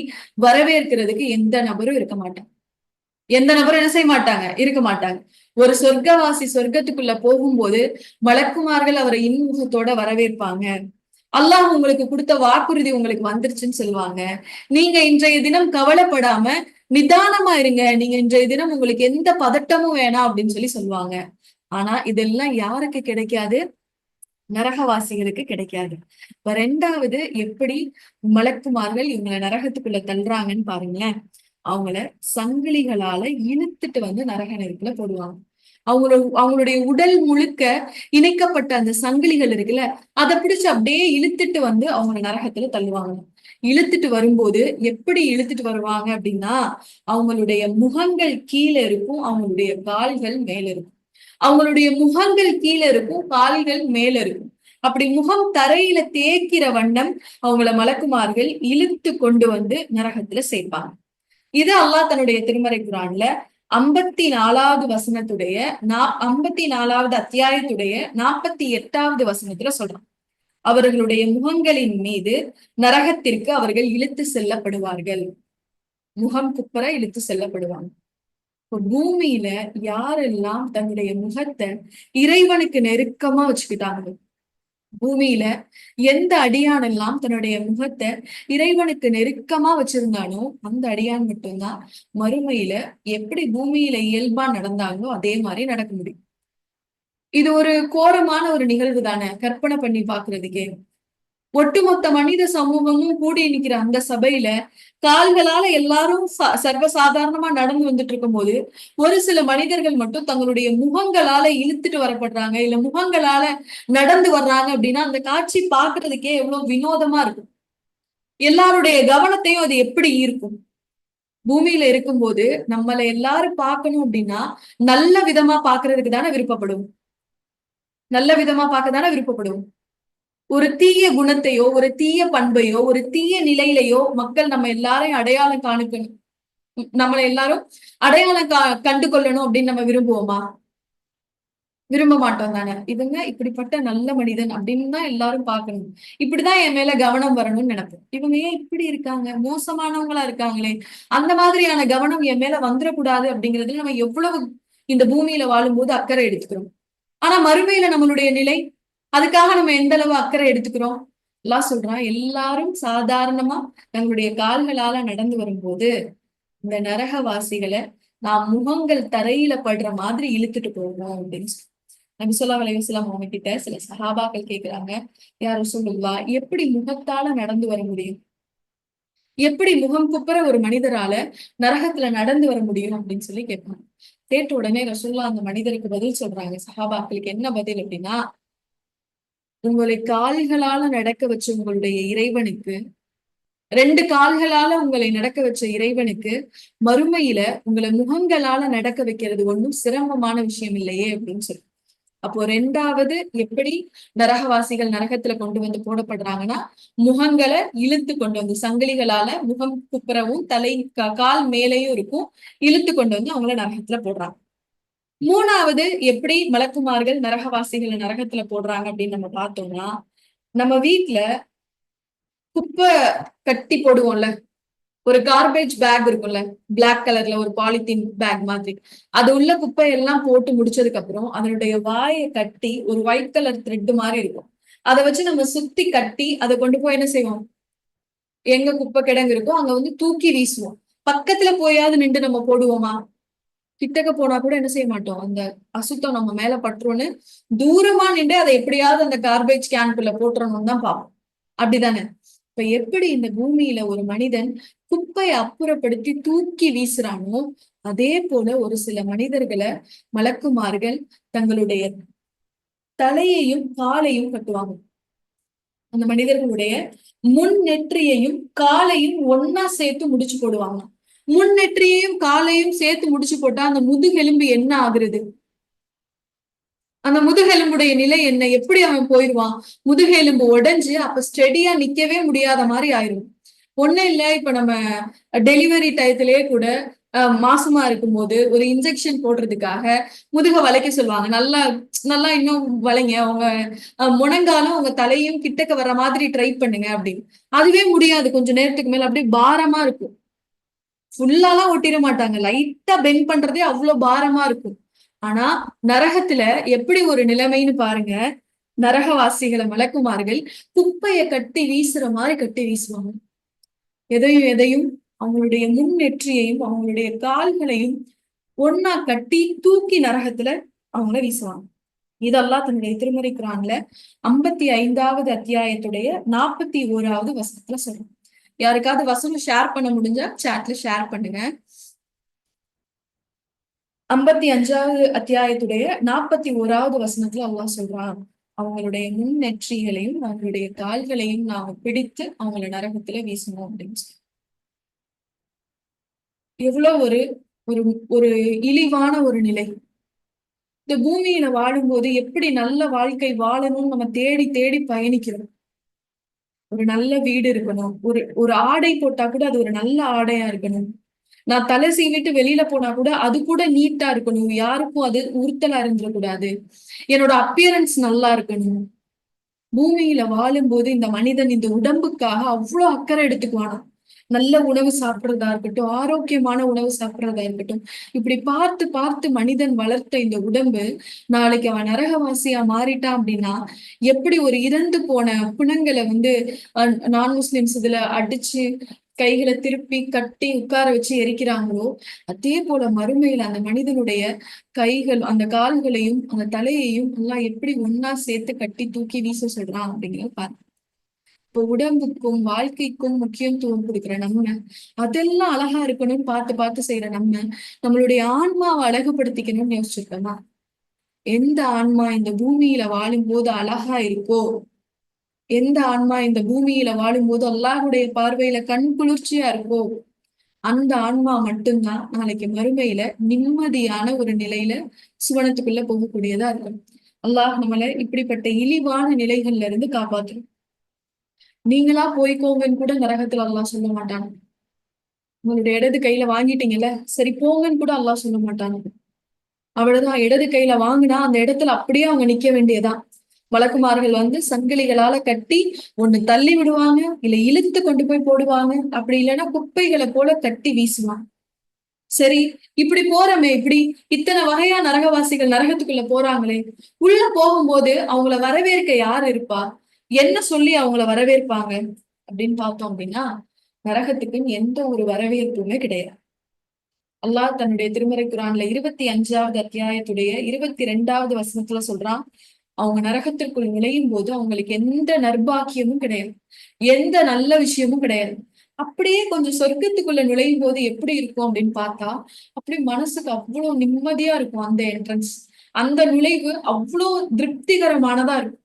வரவேற்கிறதுக்கு எந்த நபரும் இருக்க மாட்டாங்க. எந்த நபரும் என்ன செய்ய மாட்டாங்க, இருக்க மாட்டாங்க. ஒரு சொர்க்கவாசி சொர்க்கத்துக்குள்ள போகும்போது மலக்குமார்கள் அவரை இன்முகத்தோட வரவேற்பாங்க. அல்லாஹ் உங்களுக்கு கொடுத்த வாக்குறுதி உங்களுக்கு வந்துருச்சுன்னு சொல்லுவாங்க. நீங்க இன்றைய தினம் கவலைப்படாம நிதானமா இருங்க, நீங்க இன்றைய தினம் உங்களுக்கு எந்த பதட்டமும் வேணாம் அப்படின்னு சொல்லி சொல்லுவாங்க. ஆனா இதெல்லாம் யாருக்கு கிடைக்காது? நரகவாசிகளுக்கு கிடைக்காது. இப்ப 2வது எப்படி மலக்குமார்கள் இவங்கள நரகத்துக்குள்ள தள்ளுறாங்கன்னு பாருங்களேன். அவங்கள சங்கிலிகளால இழுத்துட்டு வந்து நரக நெருப்புல போடுவாங்க. அவங்களுடைய உடல் முழுக்க இணைக்கப்பட்ட அந்த சங்கிலிகள் இருக்குல்ல, அத பிடிச்சு அப்படியே இழுத்துட்டு வந்து அவங்க நரகத்துல தள்ளுவாங்க. இழுத்துட்டு வரும்போது எப்படி இழுத்துட்டு வருவாங்க அப்படின்னா, அவங்களுடைய முகங்கள் கீழ இருக்கும், அவங்களுடைய கால்கள் மேல இருக்கும். அவங்களுடைய முகங்கள் கீழ இருக்கும், கால்கள் மேல இருக்கும். அப்படி முகம் தரையில தேய்க்கிற வண்ணம் அவங்கள மலக்குமார்கள் இழுத்து கொண்டு வந்து நரகத்துல சேர்ப்பாங்க. இது அல்லாஹ் தன்னுடைய திருமறை குரான்ல 54வது வசனத்துடைய 54வது அத்தியாயத்துடைய 48வது வசனத்துல சொல்றான். அவர்களுடைய முகங்களின் மீது நரகத்திற்கு அவர்கள் இழுத்து செல்லப்படுவார்கள். முகம் குப்புற இழுத்து செல்லப்படுவாங்க. இப்ப பூமியில யாரெல்லாம் தன்னுடைய முகத்தை இறைவனுக்கு நெருக்கமா வச்சுக்கிட்டாங்க, பூமியில எந்த அடியான் எல்லாம் தன்னுடைய முகத்தை இறைவனுக்கு நெருக்கமா வச்சிருந்தானோ அந்த அடியான் மட்டும்தான் மறுமையில எப்படி பூமியில இயல்பா நடந்தாங்களோ அதே மாதிரி நடக்க முடியும். இது ஒரு கோரமான ஒரு நிகழ்வு தானே, கற்பனை பண்ணி பாக்குறதுக்கே. ஒட்டுமொத்த மனித சமூகமும் கூடி நிக்கிற அந்த சபையில கால்களால எல்லாரும் சர்வசாதாரணமா நடந்து வந்துட்டு இருக்கும் போது ஒரு சில மனிதர்கள் மட்டும் தங்களுடைய முகங்களால இழுத்துட்டு வரப்படுறாங்க, இல்ல முகங்களால நடந்து வர்றாங்க அப்படின்னா அந்த காட்சி பாக்குறதுக்கே எவ்வளவு வினோதமா இருக்கும். எல்லாருடைய கவனத்தையும் அது எப்படி ஈர்க்கும். பூமியில இருக்கும்போது நம்மளை எல்லாரும் பார்க்கணும் அப்படின்னா நல்ல விதமா பாக்குறதுக்கு தானே விருப்பப்படும், நல்ல விதமா பார்க்க தானே விருப்பப்படும். ஒரு தீய குணத்தையோ ஒரு தீய பண்பையோ ஒரு தீய நிலையிலையோ மக்கள் நம்ம எல்லாரையும் அடையாளம் காணிக்கணும், நம்மளை எல்லாரும் அடையாளம் கண்டு கொள்ளணும் அப்படின்னு நம்ம விரும்புவோமா? விரும்ப மாட்டோம் தானே. இவங்க இப்படிப்பட்ட நல்ல மனிதன் அப்படின்னு தான் எல்லாரும் பார்க்கணும், இப்படிதான் என் மேல கவனம் வரணும்னு நினைப்போம். இவங்க ஏன் இப்படி இருக்காங்க, மோசமானவங்களா இருக்காங்களே, அந்த மாதிரியான கவனம் என் மேல வந்துடக்கூடாது அப்படிங்கிறதுல நம்ம எவ்வளவு இந்த பூமியில வாழும்போது அக்கறை எடுத்துக்கிறோம். ஆனா மறுமையில நம்மளுடைய நிலை, அதுக்காக நம்ம எந்த அளவு அக்கறை எடுத்துக்கிறோம்? எல்லாம் சொல்றான், எல்லாரும் சாதாரணமா தங்களுடைய கால்களால நடந்து வரும்போது இந்த நரகவாசிகளை நாம் முகங்கள் தரையில படுற மாதிரி இழுத்துட்டு போவோம் அப்படின்னு சொல்லி நபி ஸல்லல்லாஹு அலைஹி வஸல்லம் அவங்க கிட்ட சில சஹாபாக்கள் கேக்குறாங்க, யா ரசூலுல்லாஹ் எப்படி முகத்தால நடந்து வர முடியும், எப்படி முகம் குப்புற ஒரு மனிதரால நரகத்துல நடந்து வர முடியும் அப்படின்னு சொல்லி கேட்பாங்க. கேட்ட உடனே ரசூலுல்லாஹ் அந்த மனிதருக்கு பதில் சொல்றாங்க. சஹாபாக்களுக்கு என்ன பதில் அப்படின்னா, உங்களை கால்களால நடக்க வச்ச உங்களுடைய இறைவனுக்கு, 2 கால்களால உங்களை நடக்க வச்ச இறைவனுக்கு மறுமையில உங்களை முகங்களால நடக்க வைக்கிறது ஒண்ணும் சிரமமான விஷயம் இல்லையே அப்படின்னு சொல்லி. அப்போ 2வது எப்படி நரகவாசிகள் நரகத்துல கொண்டு வந்து போடப்படுறாங்கன்னா, முகங்களை இழுத்து கொண்டு வந்து சங்கிலிகளால முகம் குப்புறவும் தலை கால் மேலேயும் இருக்கும், இழுத்து கொண்டு வந்து அவங்கள நரகத்துல போடுறாங்க. 3வது எப்படி மலக்குமார்கள் நரகவாசிகளை நரகத்துல போடுறாங்க அப்படின்னு நம்ம பார்த்தோம்னா, நம்ம வீட்ல குப்பை கட்டி போடுவோம்ல, ஒரு கார்பேஜ் பேக் இருக்கும்ல, பிளாக் கலர்ல ஒரு பாலித்தீன் பேக் மாதிரி, அது உள்ள குப்பை எல்லாம் போட்டு முடிச்சதுக்கு அப்புறம் அதனுடைய வாயை கட்டி ஒரு ஒயிட் கலர் த்ரெட் மாதிரி இருக்கும், அதை வச்சு நம்ம சுத்தி கட்டி அதை கொண்டு போய் என்ன செய்வோம், எங்க குப்பை கிடங்கு இருக்கோ அங்க வந்து தூக்கி வீசுவோம். பக்கத்துல போயாவது நின்று நம்ம போடுவோமா? கிட்டக்க போனா கூட என்ன செய்ய மாட்டோம், அந்த அசுத்தம் நம்ம மேல பற்றும்னு தூரமா நின்று அதை எப்படியாவது அந்த கார்பேஜ் கேனுக்குள்ள போட்டுறணும்னு தான் பார்ப்போம். அப்படிதானே? இப்ப எப்படி இந்த பூமியில ஒரு மனிதன் குப்பையை அப்புறப்படுத்தி தூக்கி வீசுறானோ அதே போல ஒரு சில மனிதர்களை மலக்குமார்கள் தங்களுடைய தலையையும் காலையும் கட்டுவாங்க. அந்த மனிதர்களுடைய முன் நெற்றியையும் காலையும் ஒன்னா சேர்த்து முடிச்சு போடுவாங்க. முன் நெற்றியையும் காலையும் சேர்த்து முடிச்சு போட்டா அந்த முதுகெலும்பு என்ன ஆகுறது, அந்த முதுகெலும்புடைய நிலை என்ன, எப்படி அவன் போயிடுவான், முதுகெலும்பு உடைஞ்சு அப்ப ஸ்டெடியா நிக்கவே முடியாத மாதிரி ஆயிரும். ஒண்ணும் இல்ல, இப்ப நம்ம டெலிவரி டயத்திலேயே கூட மாசமா இருக்கும்போது ஒரு இன்ஜெக்ஷன் போடுறதுக்காக முதுக வளைக்க சொல்லுவாங்க. நல்லா நல்லா இன்னும் வளைங்க, உங்க முழங்காலும் உங்க தலையும் கிட்டக்க வர்ற மாதிரி ட்ரை பண்ணுங்க அப்படின்னு. அதுவே முடியாது, கொஞ்ச நேரத்துக்கு மேல அப்படியே பாரமா இருக்கும். ஃபுல்லாலாம் ஒட்டிட மாட்டாங்க, லைட்டா பெண்ட் பண்றதே அவ்வளவு பாரமா இருக்கும். ஆனா நரகத்துல எப்படி ஒரு நிலைமைன்னு பாருங்க, நரகவாசிகளை மலக்குமார்கள் குப்பைய கட்டி வீசுற மாதிரி கட்டி வீசுவாங்க. எதையும் எதையும் அவங்களுடைய முன்னெற்றியையும் அவங்களுடைய கால்களையும் ஒன்னா கட்டி தூக்கி நரகத்துல அவங்கள வீசுவாங்க. இதெல்லாம் தன்னுடைய திருமறை குரான்ல 55வது அத்தியாயத்துடைய 41வது வசனத்துல சொல்றோம். யாருக்காவது வசனம் ஷேர் பண்ண முடிஞ்சா சாட்ல ஷேர் பண்ணுங்க. 55வது அத்தியாயத்துடைய 41வது வசனத்துல அல்லாஹ் சொல்றான், அவங்களுடைய முன்னெற்றிகளையும் அவங்களுடைய கால்களையும் நாம பிடித்து அவங்கள நரகத்துல வீசணும் அப்படின்னு சொல்லி. எவ்வளவு ஒரு ஒரு ஒரு இழிவான ஒரு நிலை. இந்த பூமியில வாழும்போது எப்படி நல்ல வாழ்க்கை வாழணும்னு நம்ம தேடி தேடி பயணிக்கிறோம். ஒரு நல்ல வீடு இருக்கணும், ஒரு ஒரு ஆடை போட்டா கூட அது ஒரு நல்ல ஆடையா இருக்கணும். நான் தலை சீவிட்டு வெளியில போனா கூட அது கூட நீட்டா இருக்கணும், யாருக்கும் அது உறுத்தலா இருந்துடக்கூடாது, என்னோட அப்பியரன்ஸ் நல்லா இருக்கணும். பூமியில வாழும்போது இந்த மனிதன் இந்த உடம்புக்காக அவ்வளவு அக்கறை எடுத்துக்குவானா. நல்ல உணவு சாப்பிடுறதா இருக்கட்டும், ஆரோக்கியமான உணவு சாப்பிடுறதா இருக்கட்டும், இப்படி பார்த்து பார்த்து மனிதன் வளர்த்த இந்த உடம்பு நாளைக்கு அவன் நரகவாசியா மாறிட்டான் அப்படின்னா, எப்படி ஒரு இறந்து போன பிணங்களை நான் முஸ்லிம்ஸ் இதுல அடிச்சு கைகளை திருப்பி கட்டி உட்கார வச்சு எரிக்கிறாங்களோ, அதே போல மறுமையில அந்த மனிதனுடைய கைகள் அந்த கால்களையும் அந்த தலையையும் எல்லாம் எப்படி ஒன்னா சேர்த்து கட்டி தூக்கி வீச சொல்றான் அப்படிங்கிறத பாருங்க. இப்போ உடம்புக்கும் வாழ்க்கைக்கும் முக்கியத்துவம் கொடுக்குற நம்ம, அதெல்லாம் அழகா இருக்கணும்னு பார்த்து பார்த்து செய்யற நம்ம, நம்மளுடைய ஆன்மாவை அழகுபடுத்திக்கணும்னு யோசிச்சிருக்கோமா? எந்த ஆன்மா இந்த பூமியில வாழும் போது அழகா இருக்கோ, எந்த ஆன்மா இந்த பூமியில வாழும்போது அல்லாஹ்வுடைய பார்வையில கண் குளிர்ச்சியா இருக்கோ, அந்த ஆன்மா மட்டும்தான் நாளைக்கு மறுமையில நிம்மதியான ஒரு நிலையில சுவனத்துக்குள்ள போகக்கூடியதா இருக்கும். அல்லாஹ் நம்மளை இப்படிப்பட்ட இழிவான நிலைகள்ல இருந்து காப்பாத்தணும். நீங்களா போய்க்கோங்கன்னு கூட நரகத்துல அல்லாஹ் சொல்ல மாட்டாங்க. உங்களுடைய இடது கையில வாங்கிட்டீங்கல்ல, சரி போங்கன்னு கூட அல்லாஹ் சொல்ல மாட்டாங்க. அவ்வளவுதான், இடது கையில வாங்கினா அந்த இடத்துல அப்படியே அவங்க நிக்க வேண்டியதான். வழக்குமார்கள் சங்கிலிகளால கட்டி ஒண்ணு தள்ளி விடுவாங்க, இல்ல இழுத்து கொண்டு போய் போடுவாங்க, அப்படி இல்லைன்னா குப்பைகளை போல கட்டி வீசுவாங்க. சரி, இப்படி போறோமே, இப்படி இத்தனை வகையா நரகவாசிகள் நரகத்துக்குள்ள போறாங்களே, உள்ள போகும்போது அவங்கள வரவேற்க யார் இருப்பா? என்ன சொல்லி அவங்கள வரவேற்பாங்க அப்படின்னு பார்த்தோம் அப்படின்னா, நரகத்துக்குன்னு எந்த ஒரு வரவேற்புமே கிடையாது. அல்லாஹ் தன்னுடைய திருமறை குரான்ல 25வது அத்தியாயத்துடைய 22வது வசனத்துல சொல்றான், அவங்க நரகத்திற்குள் நுழையும் போது அவங்களுக்கு எந்த நற்பாக்கியமும் கிடையாது, எந்த நல்ல விஷயமும் கிடையாது. அப்படியே கொஞ்சம் சொர்க்கத்துக்குள்ள நுழையும் போது எப்படி இருக்கும் அப்படின்னு பார்த்தா, அப்படி மனசுக்கு அவ்வளவு நிம்மதியா இருக்கும். அந்த என்ட்ரன்ஸ், அந்த நுழைவு அவ்வளவு திருப்திகரமானதா இருக்கும்.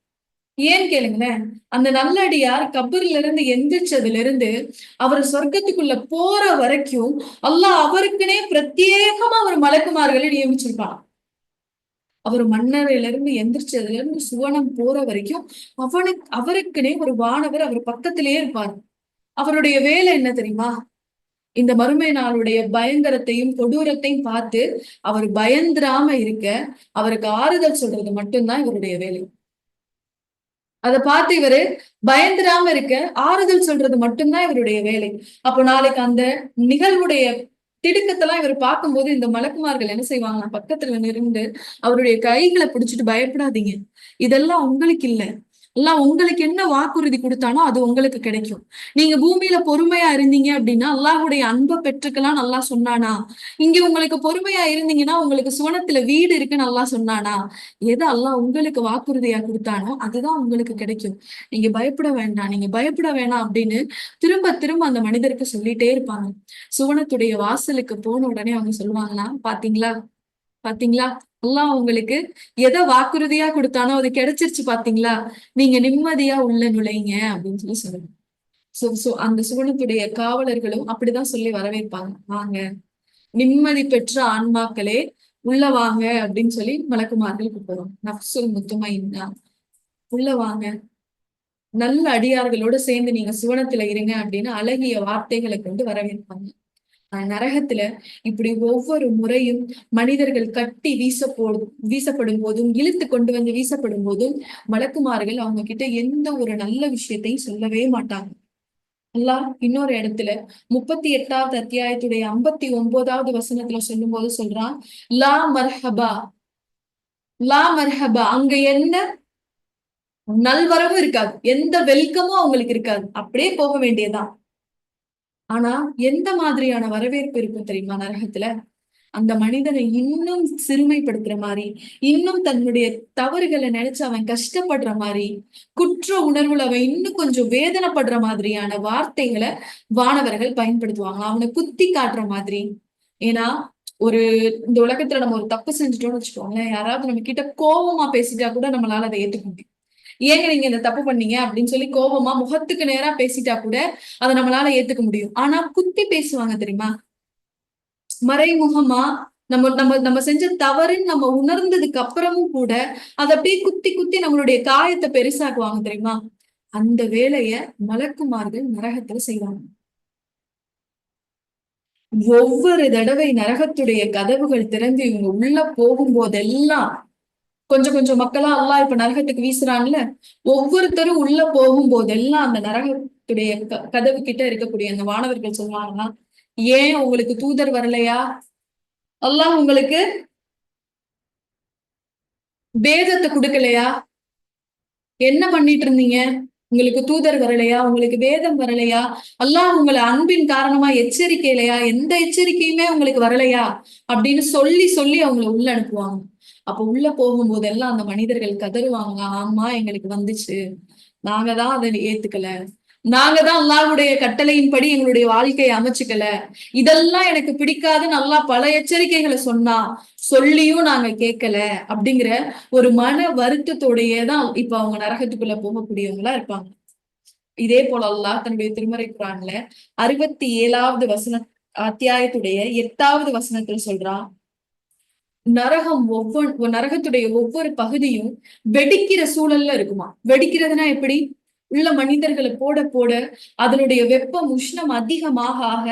ஏன்னு கேளுங்களேன், அந்த நல்லடியார் கபர்ல இருந்து எந்திரிச்சதுல இருந்து அவர் சொர்க்கத்துக்குள்ள போற வரைக்கும் அல்லாஹ் அவருக்குனே பிரத்யேகமா ஒரு மலக்குமார்களை நியமிச்சிருப்பான். அவர் மன்னரையில இருந்து எந்திரிச்சதுல இருந்து சுவனம் போற வரைக்கும் அவருக்குனே ஒரு வானவர் அவர் பக்கத்திலேயே இருப்பார். அவருடைய வேலை என்ன தெரியுமா? இந்த மறுமை நாளுடைய பயங்கரத்தையும் கொடூரத்தையும் பார்த்து அவர் பயந்துராம இருக்க, அவருக்கு ஆறுதல் சொல்றது மட்டும்தான் இவருடைய வேலை. அதை பார்த்து இவரு பயந்துராம இருக்க ஆறுதல் சொல்றது மட்டும்தான் இவருடைய வேலை. அப்போ நாளைக்கு அந்த நிகழ்வுடைய திடுக்கத்தெல்லாம் இவர் பார்க்கும்போது இந்த மலக்குமார்கள் என்ன செய்வாங்க, பக்கத்துல நின்று அவருடைய கைகளை பிடிச்சிட்டு, பயப்படாதீங்க, இதெல்லாம் உங்களுக்கு இல்ல, எல்லாம் உங்களுக்கு என்ன வாக்குறுதி கொடுத்தானோ அது உங்களுக்கு கிடைக்கும். நீங்க பூமியில பொறுமையா இருந்தீங்க அப்படின்னா அல்லாஹுடைய அன்பை பெற்றுக்கலாம் நல்லா சொன்னானா? இங்க உங்களுக்கு பொறுமையா இருந்தீங்கன்னா உங்களுக்கு சுவனத்துல வீடு இருக்குன்னு அல்லாஹ் சொன்னானா? எது அல்லாஹ் உங்களுக்கு வாக்குறுதியா கொடுத்தானோ அதுதான் உங்களுக்கு கிடைக்கும். நீங்க பயப்பட வேண்டாம், நீங்க பயப்பட வேணாம் அப்படின்னு திரும்ப திரும்ப அந்த மனிதருக்கு சொல்லிட்டே இருப்பாங்க. சுவனத்துடைய வாசலுக்கு போன உடனே அவங்க சொல்லுவாங்கன்னா, பாத்தீங்களா, பாத்தீங்களா, அல்லாஹ் உங்களுக்கு எதை வாக்குறுதியா கொடுத்தானோ அது கிடைச்சிருச்சு பாத்தீங்களா, நீங்க நிம்மதியா உள்ள நுழைங்க அப்படின்னு சொல்லுவாங்க. அந்த சுவனத்துடைய காவலர்களும் அப்படிதான் சொல்லி வரவேற்பாங்க. வாங்க நிம்மதி பெற்ற ஆன்மாக்களே, உள்ள வாங்க அப்படின்னு சொல்லி மலக்குமார்கள் கூப்பிடுறோம். நஃப்சுல் முத்துமைன்னா, உள்ள வாங்க, நல்ல அடியார்களோட சேர்ந்து நீங்க சுவனத்துல இருங்க அப்படின்னு அழகிய வார்த்தைகளை கொண்டு வரவேற்பாங்க. நரகத்துல இப்படி ஒவ்வொரு முறையும் மனிதர்கள் கட்டி வீசப்படும் போதும், இழுத்து கொண்டு வீசப்படும் போதும் மலக்குமார்கள் அவங்க கிட்ட எந்த ஒரு நல்ல விஷயத்தையும் சொல்லவே மாட்டாங்க. அல்லாஹ் இன்னொரு இடத்துல 38வது அத்தியாயத்துடைய 59வது வசனத்துல சொல்லும் போது சொல்றான், லா மர்ஹபா, லா மர்ஹபா, அங்க என்ன நல்வரவும் இருக்காது, எந்த வெல்கமும் அவங்களுக்கு இருக்காது, அப்படியே போக வேண்டியதான். ஆனா எந்த மாதிரியான வரவேற்பு இருக்கும் தெரியுமா நரகத்துல? அந்த மனிதனை இன்னும் சிறுமைப்படுத்துற மாதிரி, இன்னும் தன்னுடைய தவறுகளை நினைச்சு அவன் கஷ்டப்படுற மாதிரி, குற்ற உணர்வுல அவன் இன்னும் கொஞ்சம் வேதனைப்படுற மாதிரியான வார்த்தைகளை வானவர்கள் பயன்படுத்துவாங்க. அவனை குத்தி காட்டுற மாதிரி. ஏன்னா ஒரு இந்த உலகத்துல நம்ம ஒரு தப்பு செஞ்சுட்டோம்னு வச்சுக்கோங்களேன், யாராவது நம்ம கிட்ட கோபமா பேசிட்டா கூட நம்மளால அதை ஏத்துக்க முடியும். ஏங்க நீங்க இந்த தப்பு பண்ணீங்க அப்படின்னு சொல்லி கோபமா முகத்துக்கு நேரா பேசிட்டா கூட அதை நம்மளால ஏத்துக்க முடியும். ஆனா குத்தி பேசுவாங்க தெரியுமா? மறைமுகமா நம்ம நம்ம நம்ம செஞ்ச தவறுன்னு நம்ம உணர்ந்ததுக்கு அப்புறமும் கூட அதை அப்படியே குத்தி குத்தி நம்மளுடைய காயத்தை பெருசாக்குவாங்க தெரியுமா? அந்த வேலைய மலக்குமார்கள் நரகத்துல செய்வாங்க. ஒவ்வொரு தடவை நரகத்துடைய கதவுகள் திறந்து இவங்க உள்ள போகும்போதெல்லாம் கொஞ்சம் கொஞ்சம் மக்களா அல்லாஹ் இப்ப நரகத்துக்கு வீசுறான்ல, ஒவ்வொருத்தரும் உள்ள போகும்போதெல்லாம் அந்த நரகத்துடைய கதவு கிட்ட இருக்கக்கூடிய அந்த வானவர்கள் சொல்லுவாங்கன்னா, ஏன் உங்களுக்கு தூதர் வரலையா? அல்லாஹ் உங்களுக்கு வேதத்தை கொடுக்கலையா? என்ன பண்ணிட்டு இருந்தீங்க? உங்களுக்கு தூதர் வரலையா? உங்களுக்கு வேதம் வரலையா? அல்லாஹ் உங்களை அன்பின் காரணமா எச்சரிக்கையிலையா? எந்த எச்சரிக்கையுமே உங்களுக்கு வரலையா? அப்படின்னு சொல்லி சொல்லி அவங்களை உள்ள அனுப்புவாங்க. அப்ப உள்ள போகும்போதெல்லாம் அந்த மனிதர்கள் கதறுவாங்க, ஆமா எங்களுக்கு வந்துச்சு, நாங்க தான் அதை ஏத்துக்கல, நாங்க தான் அல்லாஹ்வுடைய கட்டளையின்படி எங்களுடைய வாழ்க்கையை அமைச்சுக்கல, இதெல்லாம் எனக்கு பிடிக்காதுன்னு அல்லாஹ் பல எச்சரிக்கைகளை சொன்னா, சொல்லியும் நாங்க கேட்கல அப்படிங்கிற ஒரு மன வருத்தத்தோடையே தான் இப்ப அவங்க நரகத்துக்குள்ள போகக்கூடியவங்களா இருப்பாங்க. இதே போல அல்லாஹ் தன்னுடைய திருமறை குர்ஆன்ல 67வது அத்தியாயத்துடைய 8வது வசனத்துல சொல்றான், நரகத்துடைய ஒவ்வொரு பகுதியும் வெடிக்கிற சூழல்ல இருக்குமா. வெடிக்கிறதுனா எப்படி? உள்ள மனிதர்களை போட போட அதனுடைய வெப்பம் உஷ்ணம் அதிகமாக ஆக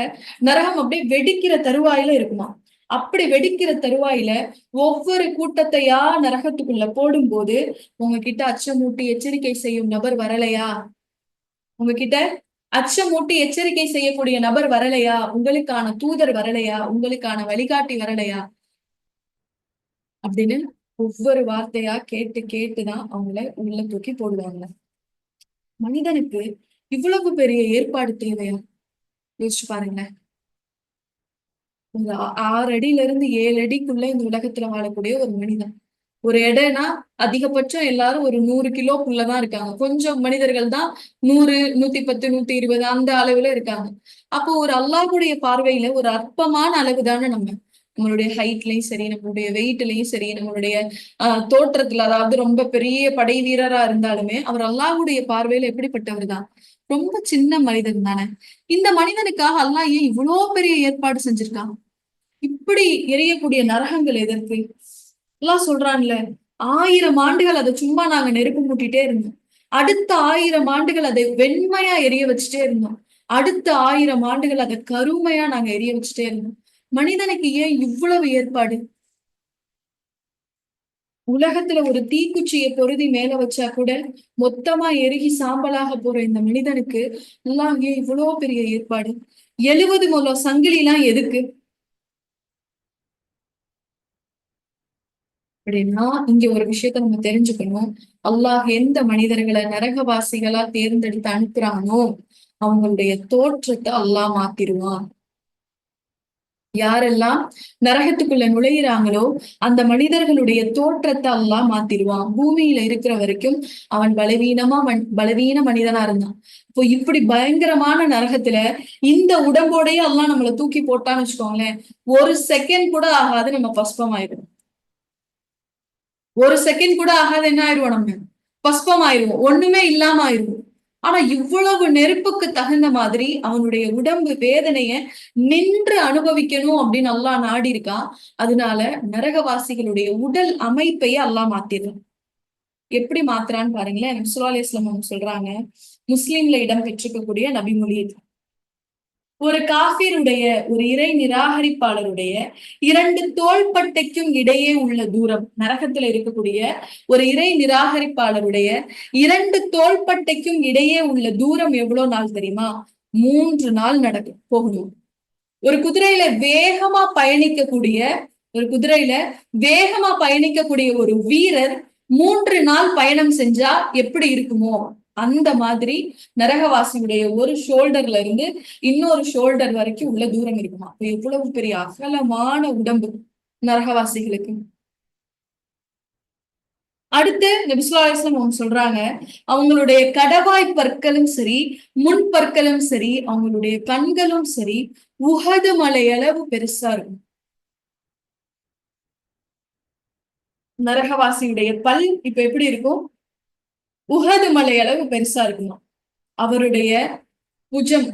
நரகம் அப்படியே வெடிக்கிற தருவாயில இருக்குமா. அப்படி வெடிக்கிற தருவாயில ஒவ்வொரு கூட்டத்தையா நரகத்துக்குள்ள போடும்போது, உங்ககிட்ட அச்சமூட்டி எச்சரிக்கை செய்யும் நபர் வரலையா? உங்ககிட்ட அச்சமூட்டி எச்சரிக்கை செய்யக்கூடிய நபர் வரலையா? உங்களுக்கான தூதர் வரலையா? உங்களுக்கான வழிகாட்டி வரலையா? அப்படின்னு ஒவ்வொரு வார்த்தையா கேட்டு கேட்டுதான் அவங்கள உள்ள தூக்கி போடுவாங்க. மனிதனுக்கு இவ்வளவு பெரிய ஏற்பாடு தேவையா? யோசிச்சு பாருங்க. இந்த 6 அடியில இருந்து 7 அடிக்குள்ள இந்த உலகத்துல வாழக்கூடிய ஒரு மனிதன். ஒரு எடைனா அதிகபட்சம் எல்லாரும் ஒரு 100 கிலோக்குள்ளதான் இருக்காங்க. கொஞ்சம் மனிதர்கள் தான் 100, 110, 120 அந்த அளவுல இருக்காங்க. அப்போ ஒரு அல்லாஹ்வுடைய பார்வையில ஒரு அற்பமான அளவு தானே நம்ம. நம்மளுடைய ஹைட்லயும் சரி, நம்மளுடைய வெயிட்லயும் சரி, நம்மளுடைய தோற்றத்துல அதாவது ரொம்ப பெரிய படை வீரரா இருந்தாலுமே அவர் அல்லாஹ்வுடைய பார்வையில எப்படிப்பட்டவர் தான்? ரொம்ப சின்ன மனிதன் தானே. இந்த மனிதனுக்காக அல்லாஹ் ஏன் இவ்வளோ பெரிய ஏற்பாடு செஞ்சிருக்கான்? இப்படி எரியக்கூடிய நரகங்கள் எதற்கு? எல்லாம் சொல்றான்ல, 1000 ஆண்டுகள் அதை சும்மா நாங்க நெருப்பு மூட்டிட்டே இருந்தோம். அடுத்த 1000 ஆண்டுகள் அதை வெண்மையா எரிய வச்சுட்டே இருந்தோம். அடுத்த 1000 ஆண்டுகள் அதை கருமையா நாங்க எரிய வச்சுட்டே இருந்தோம். மனிதனுக்கு ஏன் இவ்வளவு ஏற்பாடு? உலகத்துல ஒரு தீக்குச்சியை பொருதி மேல வச்சா கூட மொத்தமா எருகி சாம்பலாக போற இந்த மனிதனுக்கு எல்லாம் ஏன் இவ்வளவு பெரிய ஏற்பாடு? 70 முழம் சங்கிலி எல்லாம் எதுக்கு? அப்படின்னா இங்க ஒரு விஷயத்த நம்ம தெரிஞ்சுக்கணும். அல்லாஹ் எந்த மனிதர்களை நரகவாசிகளா தேர்ந்தெடுத்து அனுப்புறானோ அவங்களுடைய தோற்றத்தை அல்லாஹ் மாத்திருவான். யாரெல்லாம் நரகத்துக்குள்ள நுழையிறாங்களோ அந்த மனிதர்களுடைய தோற்றத்தை அல்லாஹ் மாத்திருவான். பூமியில இருக்கிற வரைக்கும் அவன் பலவீன மனிதனா இருந்தான். இப்போ இப்படி பயங்கரமான நரகத்துல இந்த உடம்போடயே அல்லாஹ் நம்மளை தூக்கி போட்டான்னு வச்சுக்கோங்களேன், ஒரு செகண்ட் கூட ஆகாது நம்ம பஸ்பமாயிடும். ஒரு செகண்ட் கூட ஆகாது என்ன ஆயிடுவோம் நம்ம? பஸ்பம் ஆயிடுவோம். ஒண்ணுமே இல்லாம ஆயிடுவோம். ஆனா இவ்வளவு நெருப்புக்கு தகுந்த மாதிரி அவனுடைய உடம்பு வேதனைய நின்று அனுபவிக்கணும் அப்படின்னு அல்லாஹ் நாடி இருக்கான். அதனால நரகவாசிகளுடைய உடல் அமைப்பையே அல்லாஹ் மாத்திடுறான். எப்படி மாத்துறான்னு பாருங்களேன். நபி ஸல்லல்லாஹு அலைஹி வஸல்லம் அவங்க சொல்றாங்க, முஸ்லிம்ல இடம் பெற்றிருக்கக்கூடிய நபிமொழி இது. ஒரு காஃபிருடைய ஒரு இறை நிராகரிப்பாளருடைய 2 தோள்பட்டைக்கும் இடையே உள்ள தூரம், நரகத்துல இருக்கக்கூடிய ஒரு இறை நிராகரிப்பாளருடைய 2 தோள்பட்டைக்கும் இடையே உள்ள தூரம் எவ்வளவு நாள் தெரியுமா? 3 நாள் போகணும். ஒரு குதிரையில வேகமா பயணிக்கக்கூடிய ஒரு குதிரையில வேகமா பயணிக்கக்கூடிய ஒரு வீரர் 3 நாள் பயணம் செஞ்சா எப்படி இருக்குமோ அந்த மாதிரி நரகவாசியுடைய ஒரு ஷோல்டர்ல இருந்து இன்னொரு ஷோல்டர் வரைக்கும் உள்ள தூரம் இருக்குமா. எவ்வளவு பெரிய அகலமான உடம்பு நரகவாசிகளுக்கு. அடுத்து நபி ஸல்லல்லாஹு அலைஹி வஸல்லம் அவங்க சொல்றாங்க, அவங்களுடைய கடவாய் பற்களும் சரி, முன் பற்களும் சரி, அவங்களுடைய கண்களும் சரி, உஹது மலை அளவு பெருசா இருக்கும். நரகவாசியுடைய பல் இப்ப எப்படி இருக்கும்? உஹது மலை அளவு பெருசா இருக்குமா. அவருடைய புஜம்,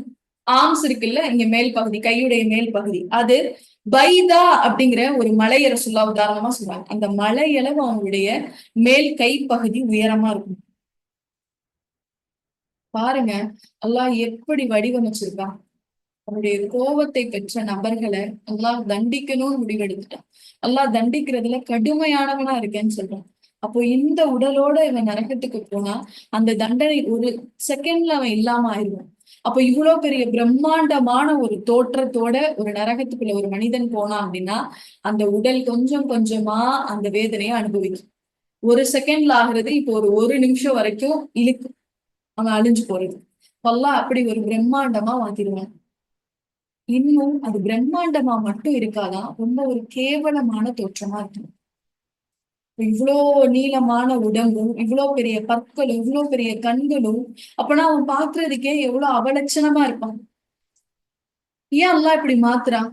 ஆர்ம்ஸ் இருக்குல்ல, இங்க மேல் பகுதி, கையுடைய மேல் பகுதி, அது பைதா அப்படிங்கிற ஒரு மலையை ரசூலுல்லாஹ் உதாரணமா சொல்றாங்க. அந்த மலையளவு அவங்களுடைய மேல் கை பகுதி உயரமா இருக்கும். பாருங்க, அல்லாஹ் எப்படி வடிவமைச்சிருக்கான். அவருடைய கோபத்தை பெற்ற நபர்களை அல்லாஹ் தண்டிக்கணும்னு முடிவெடுத்துட்டான். அல்லாஹ் தண்டிக்கிறதுல கடுமையானவனா இருக்கேன்னு சொல்றான். அப்போ இந்த உடலோட இவன் நரகத்துக்கு போனா அந்த தண்டனை ஒரு செகண்ட்ல அவன் இல்லாம ஆயிடுவான். அப்போ இவ்வளவு பெரிய பிரம்மாண்டமான ஒரு தோற்றத்தோட ஒரு நரகத்துக்குள்ள ஒரு மனிதன் போனான் அப்படின்னா அந்த உடல் கொஞ்சம் கொஞ்சமா அந்த வேதனையை அனுபவிக்கும். ஒரு செகண்ட்ல ஆகுறது இப்போ ஒரு நிமிஷம் வரைக்கும் இழுக்கும் அவன் அழிஞ்சு போறது. அல்லாஹ் அப்படி ஒரு பிரம்மாண்டமா மாத்திடுவான். இன்னும் அது பிரம்மாண்டமா மட்டும் இருக்காதான், ரொம்ப ஒரு கேவலமான தோற்றமா இருக்கும். இவ்வளோ நீளமான உடம்பும், இவ்வளோ பெரிய பற்களும், இவ்வளோ பெரிய கண்களும், அப்பனா அவன் பாக்குறதுக்கே எவ்வளவு அவலட்சணமா இருப்பான். ஏன் அல்லாஹ் இப்படி மாத்துறான்?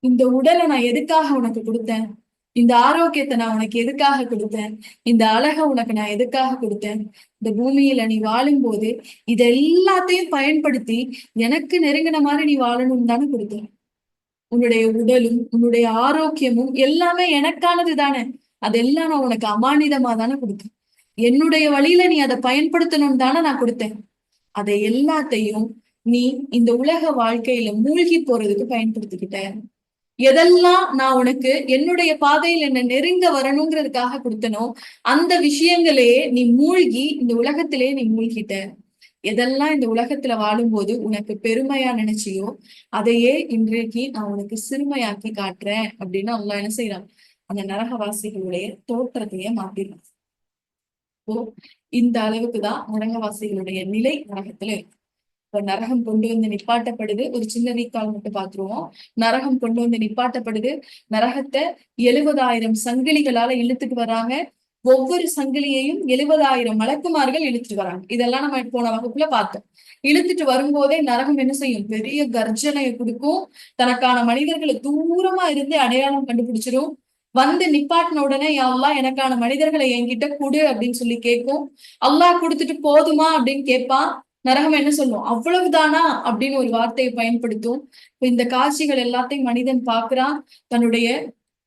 இந்த உடலை நான் எதுக்காக உனக்கு கொடுத்தேன்? இந்த ஆரோக்கியத்தை நான் உனக்கு எதுக்காக கொடுத்தேன்? இந்த அழகை உனக்கு நான் எதுக்காக கொடுத்தேன்? இந்த பூமியில நீ வாழும் போது இத எல்லாத்தையும் பயன்படுத்தி எனக்கு நெருங்கின மாதிரி நீ வாழணும்னு தானே கொடுத்தேன். உன்னுடைய உடலும் உன்னுடைய ஆரோக்கியமும் எல்லாமே எனக்கானது தானே. அதெல்லாம் நான் உனக்கு அமானிதமா தானே கொடுத்தேன். என்னுடைய வழியில நீ அதை பயன்படுத்தணும்னு தானே நான் கொடுத்தேன். அதை எல்லாத்தையும் நீ இந்த உலக வாழ்க்கையில மூழ்கி போறதுக்கு பயன்படுத்திக்கிட்ட. எதெல்லாம் நான் உனக்கு என்னுடைய பாதையில் என்ன நெருங்க வரணுங்கிறதுக்காக கொடுத்தனோ அந்த விஷயங்களே நீ மூழ்கி இந்த உலகத்திலே நீ மூழ்கிட்ட. எதெல்லாம் இந்த உலகத்துல வாழும்போது உனக்கு பெருமையா நினைச்சியோ அதையே இன்றைக்கு நான் உனக்கு சிறுமையாக்கி காட்டுறேன் அப்படின்னு அல்லாஹ் என்ன செய்யறான்? அந்த நரகவாசிகளுடைய தோற்றத்தையே மாத்திடுறான். இப்போ இந்த அளவுக்குதான் நரகவாசிகளுடைய நிலை நரகத்துல இருக்கு. இப்ப நரகம் கொண்டு வந்து நிப்பாட்டப்படுது. ஒரு சின்ன ரீகால் மட்டும் பாத்துருவோம். நரகம் கொண்டு வந்து நிப்பாட்டப்படுது. நரகத்தை 70,000 சங்கிலிகளால இழுத்துட்டு வராங்க. ஒவ்வொரு சங்கிலியையும் 70,000 மலக்குமார்கள் இழுத்துட்டு வராங்க. இதெல்லாம் நம்ம போன வகுப்புல பார்த்தோம். இழுத்துட்டு வரும்போதே நரகம் என்ன செய்யும்? பெரிய கர்ஜனையை கொடுக்கும். தனக்கான மனிதர்களை தூரமா இருந்து அடையாளம் கண்டுபிடிச்சிடும். வந்து நிப்பாட்டின உடனே யா அல்லாஹ் எனக்கான மனிதர்களை என்கிட்ட கொடு அப்படின்னு சொல்லி கேட்கும். அல்லாஹ் கொடுத்துட்டு போதுமா அப்படின்னு கேட்பான். நரகம் என்ன சொல்லும்? அவ்வளவுதானா அப்படின்னு ஒரு வார்த்தையை பயன்படுத்தும். இந்த காட்சிகள் எல்லாத்தையும் மனிதன் பாக்குறான். தன்னுடைய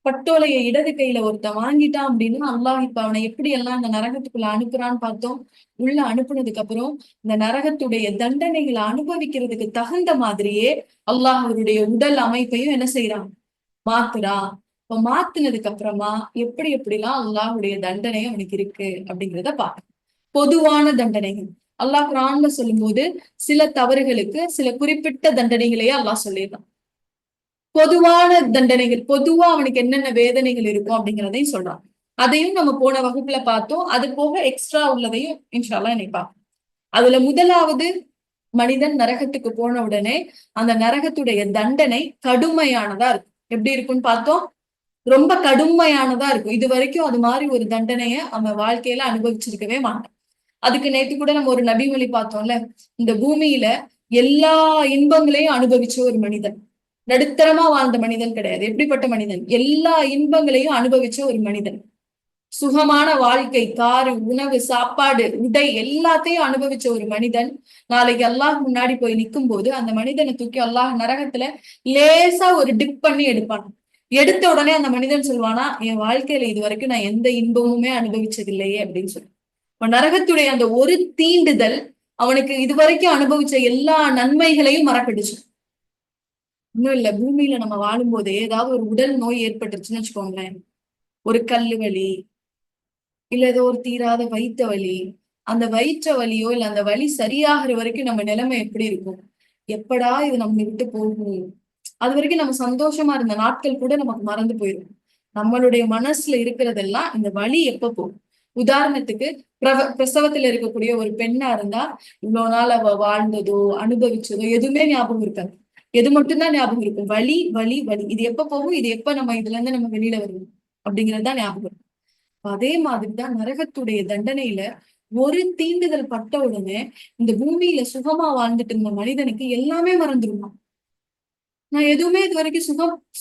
பட்டோலைய இடது கையில ஒருத்தன் வாங்கிட்டான் அப்படின்னா அல்லாஹ் இப்ப அவனை எப்படி எல்லாம் இந்த நரகத்துக்குள்ள அனுப்புறான்னு பார்த்தோம். உள்ள அனுப்புனதுக்கு அப்புறம் இந்த நரகத்துடைய தண்டனைகளை அனுபவிக்கிறதுக்கு தகுந்த மாதிரியே அல்லாஹ் அவருடைய உடல் அமைப்பையும் என்ன செய்யறான்? மாத்துறான். இப்ப மாத்துனதுக்கு அப்புறமா எப்படி எப்படிலாம் அல்லாஹுடைய தண்டனை அவனுக்கு இருக்கு அப்படிங்கிறத பார்க்கணும். பொதுவான தண்டனைகள் அல்லாஹ் குர்ஆன்ல சொல்லும் போது சில தவறுகளுக்கு சில குறிப்பிட்ட தண்டனைகளையே அல்லாஹ் சொல்லிடுறான். பொதுவான தண்டனைகள், பொதுவா அவனுக்கு என்னென்ன வேதனைகள் இருக்கும் அப்படிங்கிறதையும் சொல்றான். அதையும் நம்ம போன வகுப்புல பார்த்தோம். அது போக எக்ஸ்ட்ரா உள்ளதையும் இன்ஷா அல்லாஹ் இன்னைக்கு பார்ப்போம். அதுல முதலாவது, மனிதன் நரகத்துக்கு போன உடனே அந்த நரகத்துடைய தண்டனை கடுமையானதா இருக்கும். எப்படி இருக்கும்னு பார்த்தோம்? ரொம்ப கடுமையானதா இருக்கும். இது வரைக்கும் அது மாதிரி ஒரு தண்டனைய அவன் வாழ்க்கையில அனுபவிச்சிருக்கவே மாட்டான். அதுக்கு நேத்து கூட நம்ம ஒரு நபிமொழி பார்த்தோம்ல, இந்த பூமியில எல்லா இன்பங்களையும் அனுபவிச்ச ஒரு மனிதன், நடுத்தரமா வாழ்ந்த மனிதன் கிடையாது. எப்படிப்பட்ட மனிதன்? எல்லா இன்பங்களையும் அனுபவிச்ச ஒரு மனிதன். சுகமான வாழ்க்கை, காரு, உணவு, சாப்பாடு, உடை எல்லாத்தையும் அனுபவிச்ச ஒரு மனிதன் நாளைக்கு அல்லாஹ் முன்னாடி போய் நிற்கும் போது அந்த மனிதனை தூக்கி அல்லாஹ் நரகத்துல லேசா ஒரு டிப் பண்ணி எடுப்பான். எடுத்த உடனே அந்த மனிதன் சொல்வானா, என் வாழ்க்கையில இது வரைக்கும் நான் எந்த இன்பமுமே அனுபவிச்சது இல்லையே அப்படின்னு சொல்லி. நரகத்துடைய அந்த ஒரு தீண்டுதல் அவனுக்கு இதுவரைக்கும் அனுபவிச்ச எல்லா நன்மைகளையும் மறக்கடிச்சு. இன்னும் இல்ல, பூமியில நம்ம வாழும் போதே ஏதாவது ஒரு உடல் நோய் ஏற்பட்டுருச்சுன்னு வச்சுக்கோங்களேன், ஒரு கல்லு வலி, இல்ல ஏதோ ஒரு தீராத வயிற்று வலி, அந்த வயிற்று வலியோ இல்ல அந்த வலி சரியாகிற வரைக்கும் நம்ம நிலைமை எப்படி இருக்கும்? எப்படா இது நம்ம விட்டு போகும்? அது வரைக்கும் நம்ம சந்தோஷமா இருந்த நாட்கள் கூட நமக்கு மறந்து போயிடும். நம்மளுடைய மனசுல இருக்கிறதெல்லாம் இந்த வலி எப்ப போகும்? உதாரணத்துக்கு பிரசவத்துல இருக்கக்கூடிய ஒரு பெண்ணா இருந்தா இவ்வளவு நாள் அவ வாழ்ந்ததோ அனுபவிச்சதோ எதுவுமே ஞாபகம் இருக்காது. எது மட்டும்தான் ஞாபகம் இருக்கும்? வலி வலி வலி. இது எப்ப போகும், இது எப்ப நம்ம இதுல இருந்து நம்ம வெளியில வருவோம் அப்படிங்கறதுதான் ஞாபகம் இருக்கும். அதே மாதிரிதான் நரகத்துடைய தண்டனையில ஒரு தீண்டுதல் பட்ட உடனே இந்த பூமியில சுகமா வாழ்ந்துட்டு இருந்த மனிதனுக்கு எல்லாமே மறந்துருமா. நான் எதுவுமே இது வரைக்கும்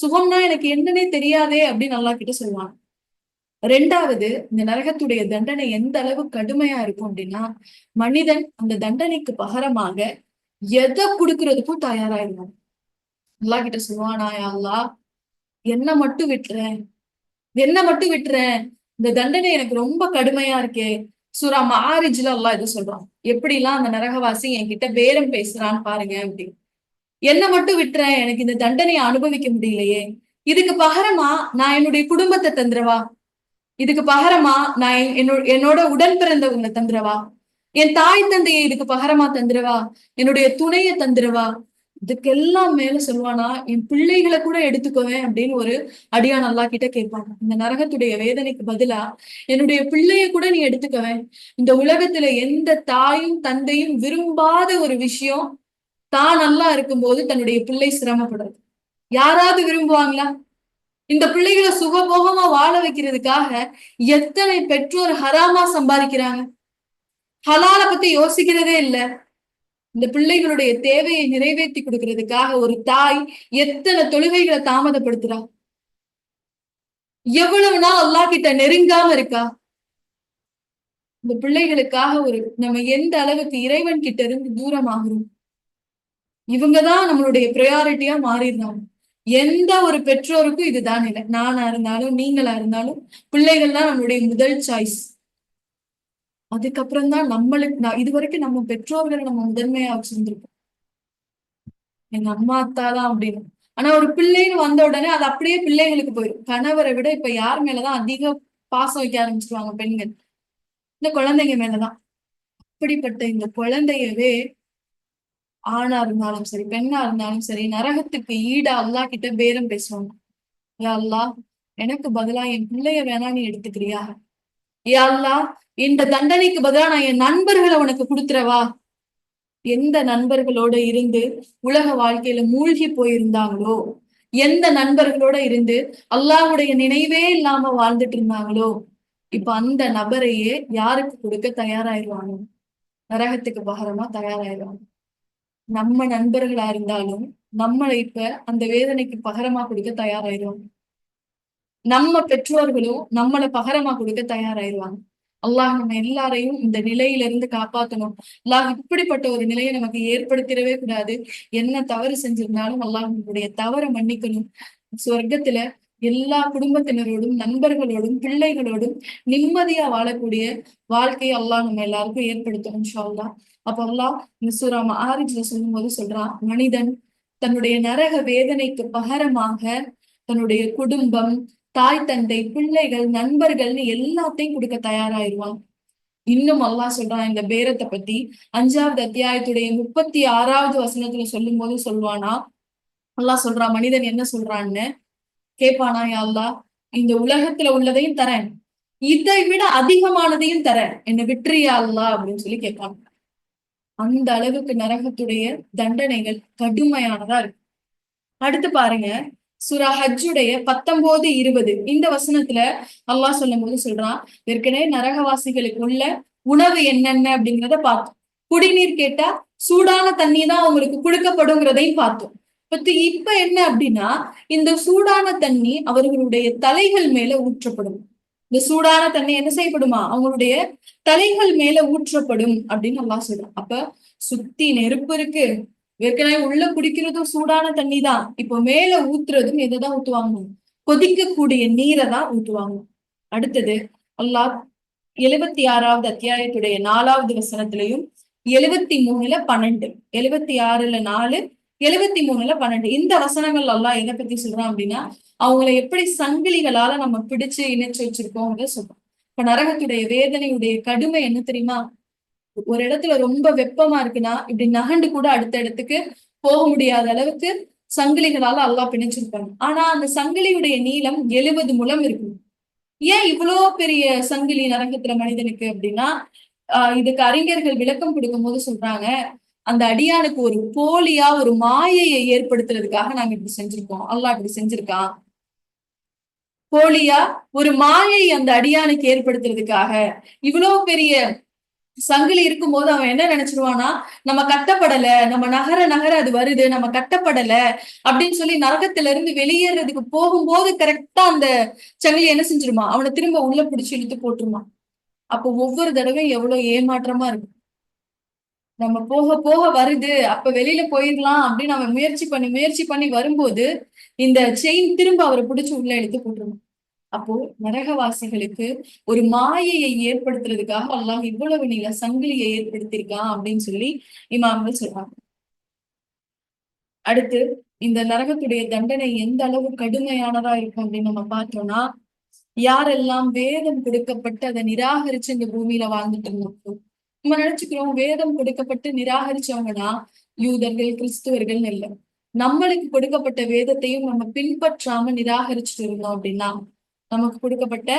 சுகம்னா எனக்கு என்னன்னே தெரியாதே அப்படின்னு அல்லா கிட்ட சொல்லுவாங்க. ரெண்டாவது, இந்த நரகத்துடைய தண்டனை எந்த அளவு கடுமையா இருக்கும் அப்படின்னா, மனிதன் அந்த தண்டனைக்கு பகரமாக எதை கொடுக்கறதுக்கும் தயாராயிருவான். அல்லா கிட்ட சொல்லுவானா, அல்லா என்ன மட்டும் விட்டுறேன், என்ன மட்டும் விட்டுறேன், இந்த தண்டனை எனக்கு ரொம்ப கடுமையா இருக்கே. சூரா மாரிஜ்ல அல்லாஹ் இதை சொல்றான். எப்படி எல்லாம் அந்த நரகவாசி என்கிட்ட பேரம் பேசுறான்னு பாருங்க அப்படி. என்ன மட்டும் விட்டுறேன், எனக்கு இந்த தண்டனையை அனுபவிக்க முடியலையே. இதுக்கு பகரமா நான் என்னுடைய குடும்பத்தை தந்துடவா? இதுக்கு பகரமா நான் என்னோட உடன் பிறந்தவங்களை தந்துடவா? என் தாய் தந்தையை இதுக்கு பகரமா தந்துடவா? என்னுடைய துணையை தந்துடவா? இதுக்கெல்லாம் மேல சொல்லுவானா, என் பிள்ளைகளை கூட எடுத்துக்குவேன் அப்படின்னு ஒரு அடியான் அல்லா கிட்ட கேட்பாங்க. இந்த நரகத்துடைய வேதனைக்கு பதிலா என்னுடைய பிள்ளைய கூட நீ எடுத்துக்குவேன். இந்த உலகத்துல எந்த தாயும் தந்தையும் விரும்பாத ஒரு விஷயம் தான் நல்லா இருக்கும்போது தன்னுடைய பிள்ளை சிரமப்படுறது. யாராவது விரும்புவாங்களா? இந்த பிள்ளைகளை சுகபோகமா வாழ வைக்கிறதுக்காக எத்தனை பெற்றோர் ஹராமா சம்பாதிக்கிறாங்க. ஹலால பத்தி யோசிக்கிறதே இல்ல. இந்த பிள்ளைகளுடைய தேவையை நிறைவேற்றி கொடுக்கறதுக்காக ஒரு தாய் எத்தனை தொழுகைகளை தாமதப்படுத்துறா. எவ்வளவு நாள் அல்லாஹ் கிட்ட நெருங்காம இருக்கா. இந்த பிள்ளைகளுக்காக நம்ம எந்த அளவுக்கு இறைவன் கிட்ட இருந்து தூரமாகிறோம். இவங்கதான் நம்மளுடைய ப்ரையாரிட்டியா மாறிடுறாங்க. எந்த ஒரு பெற்றோருக்கும் இதுதான் இல்லை. நானா இருந்தாலும் நீங்களா இருந்தாலும் பிள்ளைகள் தான் நம்மளுடைய முதல் சாய்ஸ். அதுக்கப்புறம் தான் நம்மளுக்கு இது வரைக்கும் நம்ம பெற்றோர்களை நம்ம முதன்மையா வச்சிருந்திருக்கோம். எங்க அம்மா அத்தா தான் அப்படின்னு. ஆனா ஒரு பிள்ளைன்னு வந்த உடனே அது அப்படியே பிள்ளைங்களுக்கு போயிடும். கணவரை விட இப்ப யார் மேலதான் அதிக பாசம் வைக்க ஆரம்பிச்சிருவாங்க? பெண்கள். இந்த குழந்தைங்க மேலதான். அப்படிப்பட்ட இந்த குழந்தையவே ஆணா இருந்தாலும் சரி பெண்ணா இருந்தாலும் சரி நரகத்துக்கு ஈடா அல்லா கிட்ட பேரம் பேசுவாங்க. யா அல்லா, எனக்கு பதிலா என் பிள்ளைய வேணா நீ எடுத்துக்கிறியா? யா அல்லா, இந்த தண்டனைக்கு பதிலா நான் என் நண்பர்களை உனக்கு கொடுத்துறவா? எந்த நண்பர்களோட இருந்து உலக வாழ்க்கையில மூழ்கி போயிருந்தாங்களோ, எந்த நண்பர்களோட இருந்து அல்லாஹ்வுடைய நினைவே இல்லாம வாழ்ந்துட்டு இருந்தாங்களோ, இப்ப அந்த நபரையே யாருக்கு கொடுக்க தயாராயிருவாங்க? நரகத்துக்கு பகரமா தயாராயிருவாங்க. நம்ம நண்பர்களா இருந்தாலும் நம்மளை இப்ப அந்த வேதனைக்கு பகரமா கொடுக்க தயாராயிருவாங்க. நம்ம பெற்றோர்களும் நம்மளை பகரமா கொடுக்க தயாராயிருவாங்க. அல்லாஹ் நம்ம எல்லாரையும் இந்த நிலையில இருந்து காப்பாற்றணும். அல்லாஹ் இப்படிப்பட்ட ஒரு நிலையை நமக்கு ஏற்படுத்திடவே கூடாது. என்ன தவறு செஞ்சிருந்தாலும் அல்லாஹ் நம்மளுடைய தவறை மன்னிக்கணும். சொர்க்கத்துல எல்லா குடும்பத்தினரோடும் நண்பர்களோடும் பிள்ளைகளோடும் நிம்மதியா வாழக்கூடிய வாழ்க்கையை அல்லாஹ் நம்ம எல்லாருக்கும் ஏற்படுத்தணும் இன்ஷா அல்லாஹ். அப்ப அல்லாஹ் இந்த சூரா மாரிஜ்ல சொல்லும் போது சொல்றான், மனிதன் தன்னுடைய நரக வேதனைக்கு பகரமாக தன்னுடைய குடும்பம், தாய் தந்தை, பிள்ளைகள், நண்பர்கள்னு எல்லாத்தையும் கொடுக்க தயாராயிருவான். இன்னும் அல்லாஹ் சொல்றான் இந்த பேரத்தை பத்தி 5வது அத்தியாயத்துடைய 36வது வசனத்துல சொல்லும் போது சொல்வானா, அல்லாஹ் சொல்றான் மனிதன் என்ன சொல்றான்னு கேட்பானா, யா அல்லாஹ் இந்த உலகத்துல உள்ளதையும் தரேன், இதை விட அதிகமானதையும் தரேன், என்னை விட்டுறியா அல்லாஹ் அப்படின்னு சொல்லி கேட்பாங்க. அந்த அளவுக்கு நரகத்துடைய தண்டனைகள் கடுமையானதா இருக்கு. அடுத்து பாருங்க, சூரா ஹஜ்ஜுடைய 19, 20 இந்த வசனத்துல அல்லாஹ் சொல்லும் போது சொல்றான், ஏற்கனவே நரகவாசிகளுக்கு உள்ள உணவு என்னென்ன அப்படிங்கிறத பார்த்தோம். குடிநீர் கேட்டா சூடான தண்ணி தான் அவங்களுக்கு கொடுக்கப்படுங்கிறதையும் பார்த்தோம். இப்ப என்ன அப்படின்னா, இந்த சூடான தண்ணி அவர்களுடைய தலைகள் மேல ஊற்றப்படும். இந்த சூடான தண்ணி என்ன செய்யப்படுமா? அவங்களுடைய தலைகள் மேல ஊற்றப்படும் அப்படின்னு அல்லாஹ் சொல்றான். அப்ப சுத்தி நெருப்பு இருக்கு, ஏற்கனவே உள்ள குடிக்கிறதும் சூடான தண்ணி தான், இப்போ மேல ஊத்துறதும் எதைதான் ஊத்துவாங்க? கொதிக்கக்கூடிய நீரை தான் ஊத்துவாங்க. அடுத்தது அல்லாஹ் 76வது அத்தியாயத்துடைய 4வது வசனத்திலையும் 73ல 12, 76ல 4, 73ல 12 இந்த வசனங்கள் அல்லாஹ் எதை பத்தி சொல்றான் அப்படின்னா, அவங்களை எப்படி சங்கிலிகளால நம்ம பிடிச்சு இணைச்சு வச்சிருக்கோம் சொல்றோம். இப்ப நரகத்துடைய வேதனையுடைய கடுமை என்ன தெரியுமா? ஒரு இடத்துல ரொம்ப வெப்பமா இருக்குன்னா இப்படி நகண்டு கூட அடுத்த இடத்துக்கு போக முடியாத அளவுக்கு சங்கிலிகளால அல்லாஹ் பிணைச்சிருப்பாங்க. ஆனா அந்த சங்கிலியுடைய நீளம் 70 முழம் இருக்கும். ஏன் இவ்வளோ பெரிய சங்கிலி நரகத்துல மனிதனுக்கு அப்படின்னா, இதுக்கு அறிஞர்கள் விளக்கம் கொடுக்கும் போது சொல்றாங்க, அந்த அடியானுக்கு ஒரு போலியா ஒரு மாயையை ஏற்படுத்துறதுக்காக நாங்க இப்படி செஞ்சிருக்கோம். அல்லாஹ் இப்படி செஞ்சிருக்கான். போலியா ஒரு மாயை அந்த அடியானுக்கு ஏற்படுத்துறதுக்காக இவ்வளவு பெரிய சங்கிலி இருக்கும்போது அவன் என்ன நினைச்சிருவானா, நம்ம கட்டப்படல, நம்ம நகர நகர அது வருது, நம்ம கட்டப்படல அப்படின்னு சொல்லி நரகத்துல இருந்து வெளியேறதுக்கு போகும்போது கரெக்டா அந்த சங்கிலி என்ன செஞ்சிருமா, அவனை திரும்ப உள்ள பிடிச்சு இழுத்து போட்டுருமா. அப்போ ஒவ்வொரு தடவையும் எவ்வளவு ஏமாற்றமா இருக்கு. நம்ம போக போக வருது, அப்ப வெளியில போயிடலாம் அப்படின்னு அவன் முயற்சி பண்ணி வரும்போது இந்த செயின் திரும்ப அவரை பிடிச்சு உள்ள இழுத்து போட்டுருமா. அப்போ நரகவாசிகளுக்கு ஒரு மாயையை ஏற்படுத்துறதுக்காக அல்லாஹ் இவ்வளவு நீள சங்கிலியை ஏற்படுத்தியிருக்கான் அப்படின்னு சொல்லி இமாம்கள் சொல்றாங்க. அடுத்து இந்த நரகத்துடைய தண்டனை எந்த அளவு கடுமையானதா இருக்கும் அப்படின்னு நம்ம பார்த்தோம்னா, யாரெல்லாம் வேதம் கொடுக்கப்பட்டு அதை நிராகரிச்சு இந்த பூமியில வாழ்ந்துட்டு இருந்தோம். நம்ம நினைச்சுக்கிறோம் வேதம் கொடுக்கப்பட்டு நிராகரிச்சவங்கன்னா யூதர்கள் கிறிஸ்துவர்கள் இல்லை. நம்மளுக்கு கொடுக்கப்பட்ட வேதத்தையும் நம்ம பின்பற்றாம நிராகரிச்சுட்டு இருந்தோம் அப்படின்னா, நமக்கு கொடுக்கப்பட்ட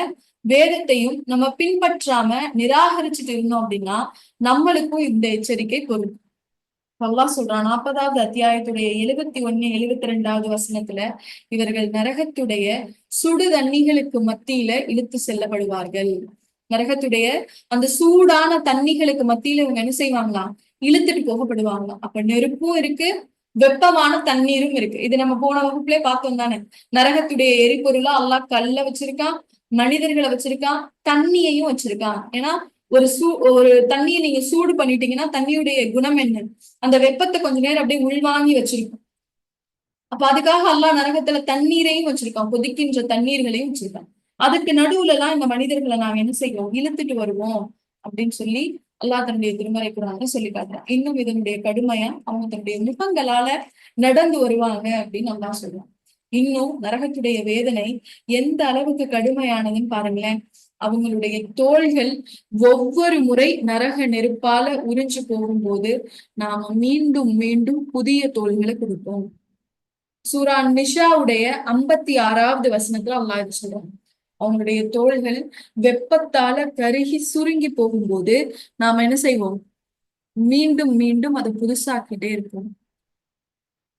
வேதத்தையும் நம்ம பின்பற்றாம நிராகரிச்சுட்டு இருந்தோம் அப்படின்னா நம்மளுக்கும் இந்த எச்சரிக்கை பொருள். அல்லாஹ் சொல்றான் 40வது அத்தியாயத்துடைய 71, 72வது வசனத்துல, இவர்கள் நரகத்துடைய சுடு தண்ணிகளுக்கு மத்தியில இழுத்து செல்லப்படுவார்கள். நரகத்துடைய அந்த சூடான தண்ணிகளுக்கு மத்தியில இவங்க என்ன செய்வாங்களாம், இழுத்துட்டு போகப்படுவாங்களாம். அப்ப நெருப்பும் இருக்கு, வெப்பமான தண்ணீரும் இருக்கு. இது நம்ம போன வகுப்புலயே பார்த்தோம் தானே. நரகத்துடைய எரிபொருளா அல்லாஹ் கல்ல வச்சிருக்கான், மனிதர்களை வச்சிருக்கான், தண்ணியையும் வச்சிருக்கான். ஏன்னா ஒரு தண்ணியை நீங்க சூடு பண்ணிட்டீங்கன்னா தண்ணியுடைய குணம் என்ன, அந்த வெப்பத்தை கொஞ்ச நேரம் அப்படியே உள்வாங்கி வச்சிருக்கும். அப்ப அதுக்காக அல்லாஹ் நரகத்துல தண்ணீரையும் வச்சிருக்கான், கொதிக்கின்ற தண்ணீர்களையும் வச்சிருக்கான். அதுக்கு நடுவுல எல்லாம் இந்த மனிதர்களை நாங்க என்ன செய்வோம், இழுத்துட்டு வருவோம் அப்படின்னு சொல்லி அல்லாஹ் தன்னுடைய திருமறை குர்ஆன்ல சொல்லி காட்டுறான். இன்னும் இதனுடைய கடுமையா அவங்க தன்னுடைய முகங்களால நடந்து வருவாங்க அப்படின்னு அல்லாஹ் சொல்றான். இன்னும் நரகத்துடைய வேதனை எந்த அளவுக்கு கடுமையானதுன்னு பாருங்களேன். அவங்களுடைய தோள்கள் ஒவ்வொரு முறை நரக நெருப்பால உறிஞ்சு போகும்போது நாம மீண்டும் மீண்டும் புதிய தோள்களை கொடுப்போம். சூரா நிஷாவுடைய 56வது வசனத்துல அல்லாஹ் இது சொல்றாங்க. அவங்களுடைய தோள்கள் வெப்பத்தால கருகி சுருங்கி போகும்போது நாம என்ன செய்வோம், மீண்டும் மீண்டும் அதை புதுசாக்கிட்டே இருப்போம்.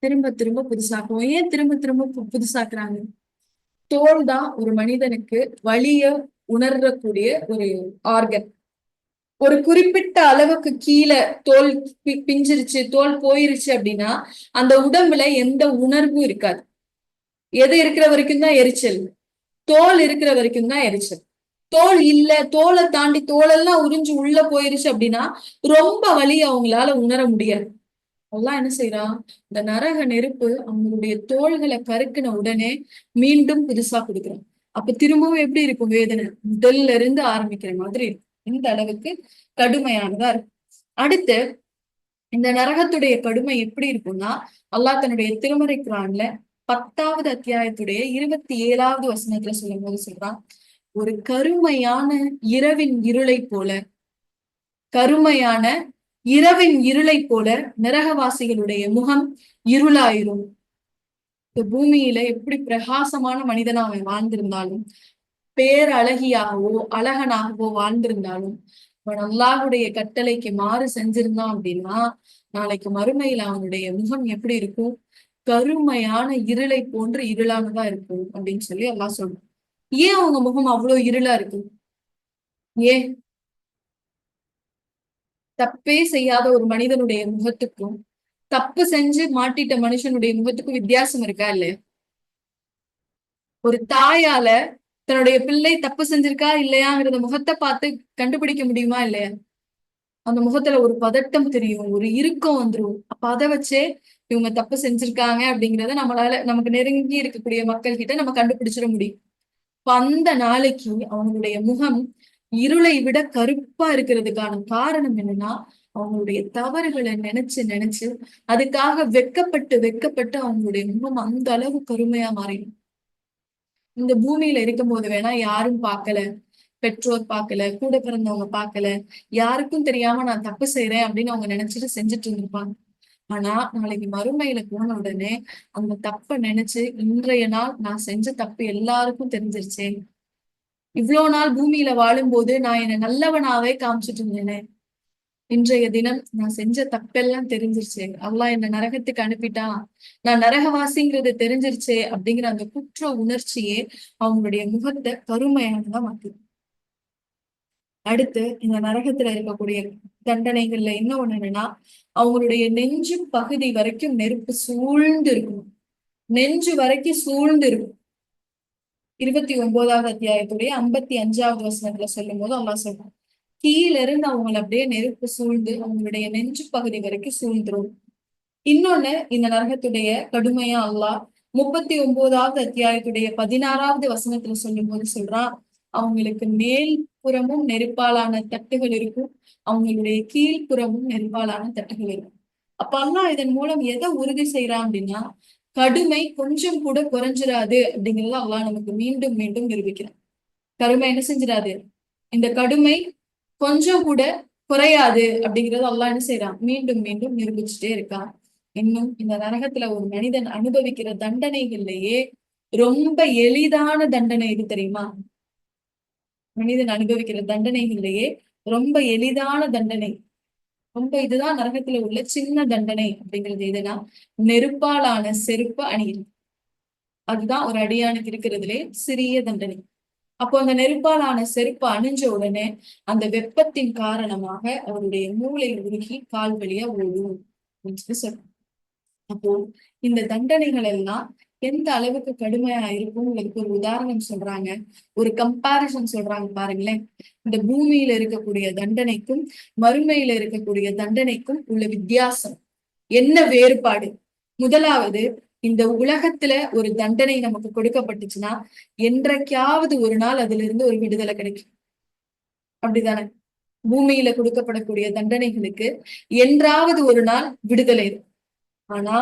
திரும்ப திரும்ப புதுசாக்குவோம். ஏன் திரும்ப திரும்ப புதுசாக்குறாங்க? தோல் தான் ஒரு மனிதனுக்கு வலிய உணரக்கூடிய ஒரு ஆர்கன். ஒரு குறிப்பிட்ட அளவுக்கு கீழே தோல் பிஞ்சிருச்சு, தோல் போயிருச்சு அப்படின்னா அந்த உடம்புல எந்த உணர்வும் இருக்காது. எது இருக்கிற வரைக்கும் தான் எரிச்சல், தோல் இருக்கிற வரைக்கும் தான் எரிச்சல். தோல் இல்ல, தோலை தாண்டி தோலெல்லாம் உறிஞ்சு உள்ள போயிருச்சு அப்படின்னா ரொம்ப வலி அவங்களால உணர முடியாது. எல்லாம் என்ன செய்யறான், இந்த நரக நெருப்பு அவங்களுடைய தோள்களை கருக்கின உடனே மீண்டும் புதுசா கொடுக்குறான். அப்ப திரும்பவும் எப்படி இருக்கும் வேதனை, முதல்ல இருந்து ஆரம்பிக்கிற மாதிரி இருக்கும். இந்த அளவுக்கு கடுமையானதா இருக்கும். அடுத்து இந்த நரகத்துடைய கடுமை எப்படி இருக்கும்னா, அல்லாஹ் தன்னுடைய திருமறை குர்ஆன்ல 10வது அத்தியாயத்துடைய 27வது வசனத்துல சொல்லும் போது சொல்றான், ஒரு கருமையான இரவின் இருளை போல, கருமையான இரவின் இருளை போல நரகவாசிகளுடைய முகம் இருளாயிரும். இந்த பூமியில எப்படி பிரகாசமான மனிதனா அவன் வாழ்ந்திருந்தாலும், பேரழகியாகவோ அழகனாகவோ வாழ்ந்திருந்தாலும், அவன் அல்லாஹ்வுடைய கட்டளைக்கு மாறு செஞ்சிருந்தான் அப்படின்னா நாளைக்கு மறுமையில அவனுடைய முகம் எப்படி இருக்கும், கருமையான இருளை போன்று இருளானதா இருக்கும் அப்படின்னு சொல்லி அல்லாஹ் சொல்றான். ஏன் அவங்க முகம் அவ்வளவு இருளா இருக்கு? ஏன்? தப்பே செய்யாத ஒரு மனிதனுடைய முகத்துக்கும் தப்பு செஞ்சு மாட்டிட்ட மனுஷனுடைய முகத்துக்கும் வித்தியாசம் இருக்கா இல்லையா? ஒரு தாயால தன்னுடைய பிள்ளை தப்பு செஞ்சிருக்கா இல்லையாங்கிறத முகத்தை பார்த்து கண்டுபிடிக்க முடியுமா இல்லையா? அந்த முகத்துல ஒரு பதட்டம் தெரியும், ஒரு இறுக்கம் வந்துரும். அப்ப அதை வச்சே இவங்க தப்பு செஞ்சிருக்காங்க அப்படிங்கிறத நம்மளால நமக்கு நெருங்கி இருக்கக்கூடிய மக்கள் கிட்ட நம்ம கண்டுபிடிச்சிட முடியும். இப்ப அந்த நாளைக்கு அவங்களுடைய முகம் இருளை விட கருப்பா இருக்கிறதுக்கான காரணம் என்னன்னா, அவங்களுடைய தவறுகளை நினைச்சு நினைச்சு அதுக்காக வெக்கப்பட்டு வெக்கப்பட்டு அவங்களுடைய முகம் அந்த அளவு கருமையா மாறிடும். இந்த பூமியில இருக்கும் போது வேணா யாரும் பார்க்கல, பெற்றோர் பார்க்கல, கூட பிறந்தவங்க பார்க்கல, யாருக்கும் தெரியாம நான் தப்பு செய்யறேன் அப்படின்னு அவங்க நினைச்சிட்டு செஞ்சுட்டு இருந்திருப்பாங்க. ஆனா நாளைக்கு மறுமையில போன உடனே அந்த தப்ப நினைச்சு இன்றைய நாள் நான் செஞ்ச தப்பு எல்லாருக்கும் தெரிஞ்சிருச்சே, இவ்வளவு நாள் பூமியில வாழும்போது நான் என்னை நல்லவனாவே காமிச்சிட்டு இருந்தேனே, இன்றைய தினம் நான் செஞ்ச தப்பெல்லாம் தெரிஞ்சிருச்சு, அல்லாஹ் என்ன நரகத்துக்கு அனுப்பிட்டான், நான் நரகவாசிங்கிறது தெரிஞ்சிருச்சே அப்படிங்கிற அந்த குற்ற உணர்ச்சியே அவங்களுடைய முகத்தை கருமையானதா மாத்துது. அடுத்து இந்த நரகத்துல இருக்கக்கூடிய தண்டனைகள்ல இன்னொன்னு என்னன்னா, அவங்களுடைய நெஞ்சு பகுதி வரைக்கும் நெருப்பு சூழ்ந்து இருக்கும். நெஞ்சு வரைக்கும் சூழ்ந்து இருக்கும். 29வது அத்தியாயத்துடைய 55வது வசனத்துல சொல்லும் போது அல்லாஹ் சொல்றான், கீழ இருந்து அவங்களை அப்படியே நெருப்பு சூழ்ந்து அவங்களுடைய நெஞ்சு பகுதி வரைக்கும் சூழ்ந்துரும். இன்னொன்னு, இந்த நரகத்துடைய கடுமையா அல்லாஹ் 39வது அத்தியாயத்துடைய 16வது வசனத்துல சொல்லும் போது சொல்றான், அவங்களுக்கு மேல் புறமும் நெருப்பாலான தட்டுகள் இருக்கும், அவங்களுடைய கீழ்ப்புறமும் நெருப்பாலான தட்டுகள் இருக்கும். அப்ப அல்லாஹ் இதன் மூலம் எதை உறுதி செய்யறான் அப்படின்னா, கடுமை கொஞ்சம் கூட குறைஞ்சிராது அப்படிங்கறத அல்லாஹ் நமக்கு மீண்டும் மீண்டும் நிரூபிக்கிறான். கடுமை என்ன செஞ்சிடாது, இந்த கடுமை கொஞ்சம் கூட குறையாது அப்படிங்கறது அல்லாஹ் என்ன செய்யறான், மீண்டும் மீண்டும் நிரூபிச்சுட்டே இருக்கான். இன்னும் இந்த நரகத்துல ஒரு மனிதன் அனுபவிக்கிற தண்டனைகள்லயே ரொம்ப எளிதான தண்டனை எது தெரியுமா? மனிதன் அனுபவிக்கிற தண்டனைகள்லயே ரொம்ப எளிதான தண்டனை, ரொம்ப இதுதான் நரகத்துல உள்ள சின்ன தண்டனை அப்படிங்கிறது எதுனா, நெருப்பாலான செருப்பு அணியிறது. அதுதான் ஒரு அடியானுக்கு இருக்கிறதுலே சிறிய தண்டனை. அப்போ அந்த நெருப்பாலான செருப்பு அணிஞ்ச உடனே அந்த வெப்பத்தின் காரணமாக அவருடைய மூளை உருகி கால் வழியா ஓடும் அப்படின்னு சொல்லி சொல்றாங்க. அப்போ இந்த தண்டனைகள் எல்லாம் எந்த அளவுக்கு கடுமையா இருக்கும்ங்கிறதுக்கு ஒரு உதாரணம் சொல்றாங்க, ஒரு கம்பாரிசன் சொல்றாங்க பாருங்களேன். இந்த பூமியில இருக்கக்கூடிய தண்டனைக்கும் மறுமையில இருக்கக்கூடிய தண்டனைக்கும் உள்ள வித்தியாசம் என்ன, வேறுபாடு. முதலாவது, இந்த உலகத்துல ஒரு தண்டனை நமக்கு கொடுக்கப்பட்டுச்சுன்னா என்றைக்காவது ஒரு நாள் அதுல இருந்து ஒரு விடுதலை கிடைக்கும். அப்படிதானே? பூமியில கொடுக்கப்படக்கூடிய தண்டனைகளுக்கு என்றாவது ஒரு நாள் விடுதலை இருக்கும். ஆனா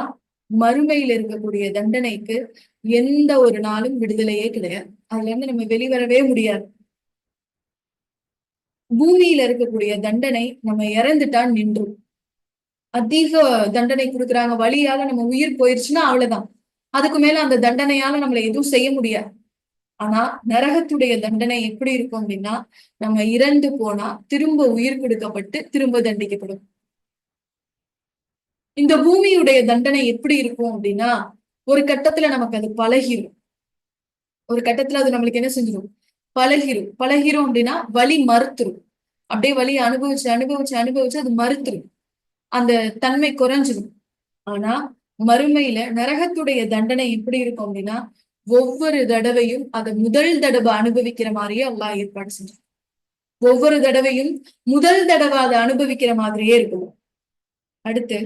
மறுமையில இருக்கக்கூடிய தண்டனைக்கு எந்த ஒரு நாளும் விடுதலையே கிடையாது. அதுல இருந்து நம்ம வெளிவரவே முடியாது. பூமியில இருக்கக்கூடிய தண்டனை நம்ம இறந்துட்டா நின்றும். அதிக தண்டனை கொடுக்குறாங்க, வழியால நம்ம உயிர் போயிருச்சுன்னா அவ்வளவுதான். அதுக்கு மேல அந்த தண்டனையால நம்மள எதுவும் செய்ய முடியாது. ஆனா நரகத்துடைய தண்டனை எப்படி இருக்கும் அப்படின்னா, நம்ம இறந்து போனா திரும்ப உயிர் கொடுக்கப்பட்டு திரும்ப தண்டிக்கப்படும். இந்த பூமியுடைய தண்டனை எப்படி இருக்கும் அப்படின்னா, ஒரு கட்டத்துல நமக்கு அது பழகிரும். ஒரு கட்டத்துல அது நம்மளுக்கு என்ன செஞ்சிடும், பழகிரும். பழகிரும் அப்படின்னா வலி மறுத்துரும். அப்படியே வலியை அனுபவிச்சு அனுபவிச்சு அனுபவிச்சு அது மறுத்துரும், அந்த தன்மை குறைஞ்சிடும். ஆனா மறுமையில நரகத்துடைய தண்டனை எப்படி இருக்கும் அப்படின்னா, ஒவ்வொரு தடவையும் அதை முதல் தடவை அனுபவிக்கிற மாதிரியே அல்லாஹ் ஏற்பாடு செஞ்சான். ஒவ்வொரு தடவையும் முதல் தடவை அதை அனுபவிக்கிற மாதிரியே இருக்கும். அடுத்து,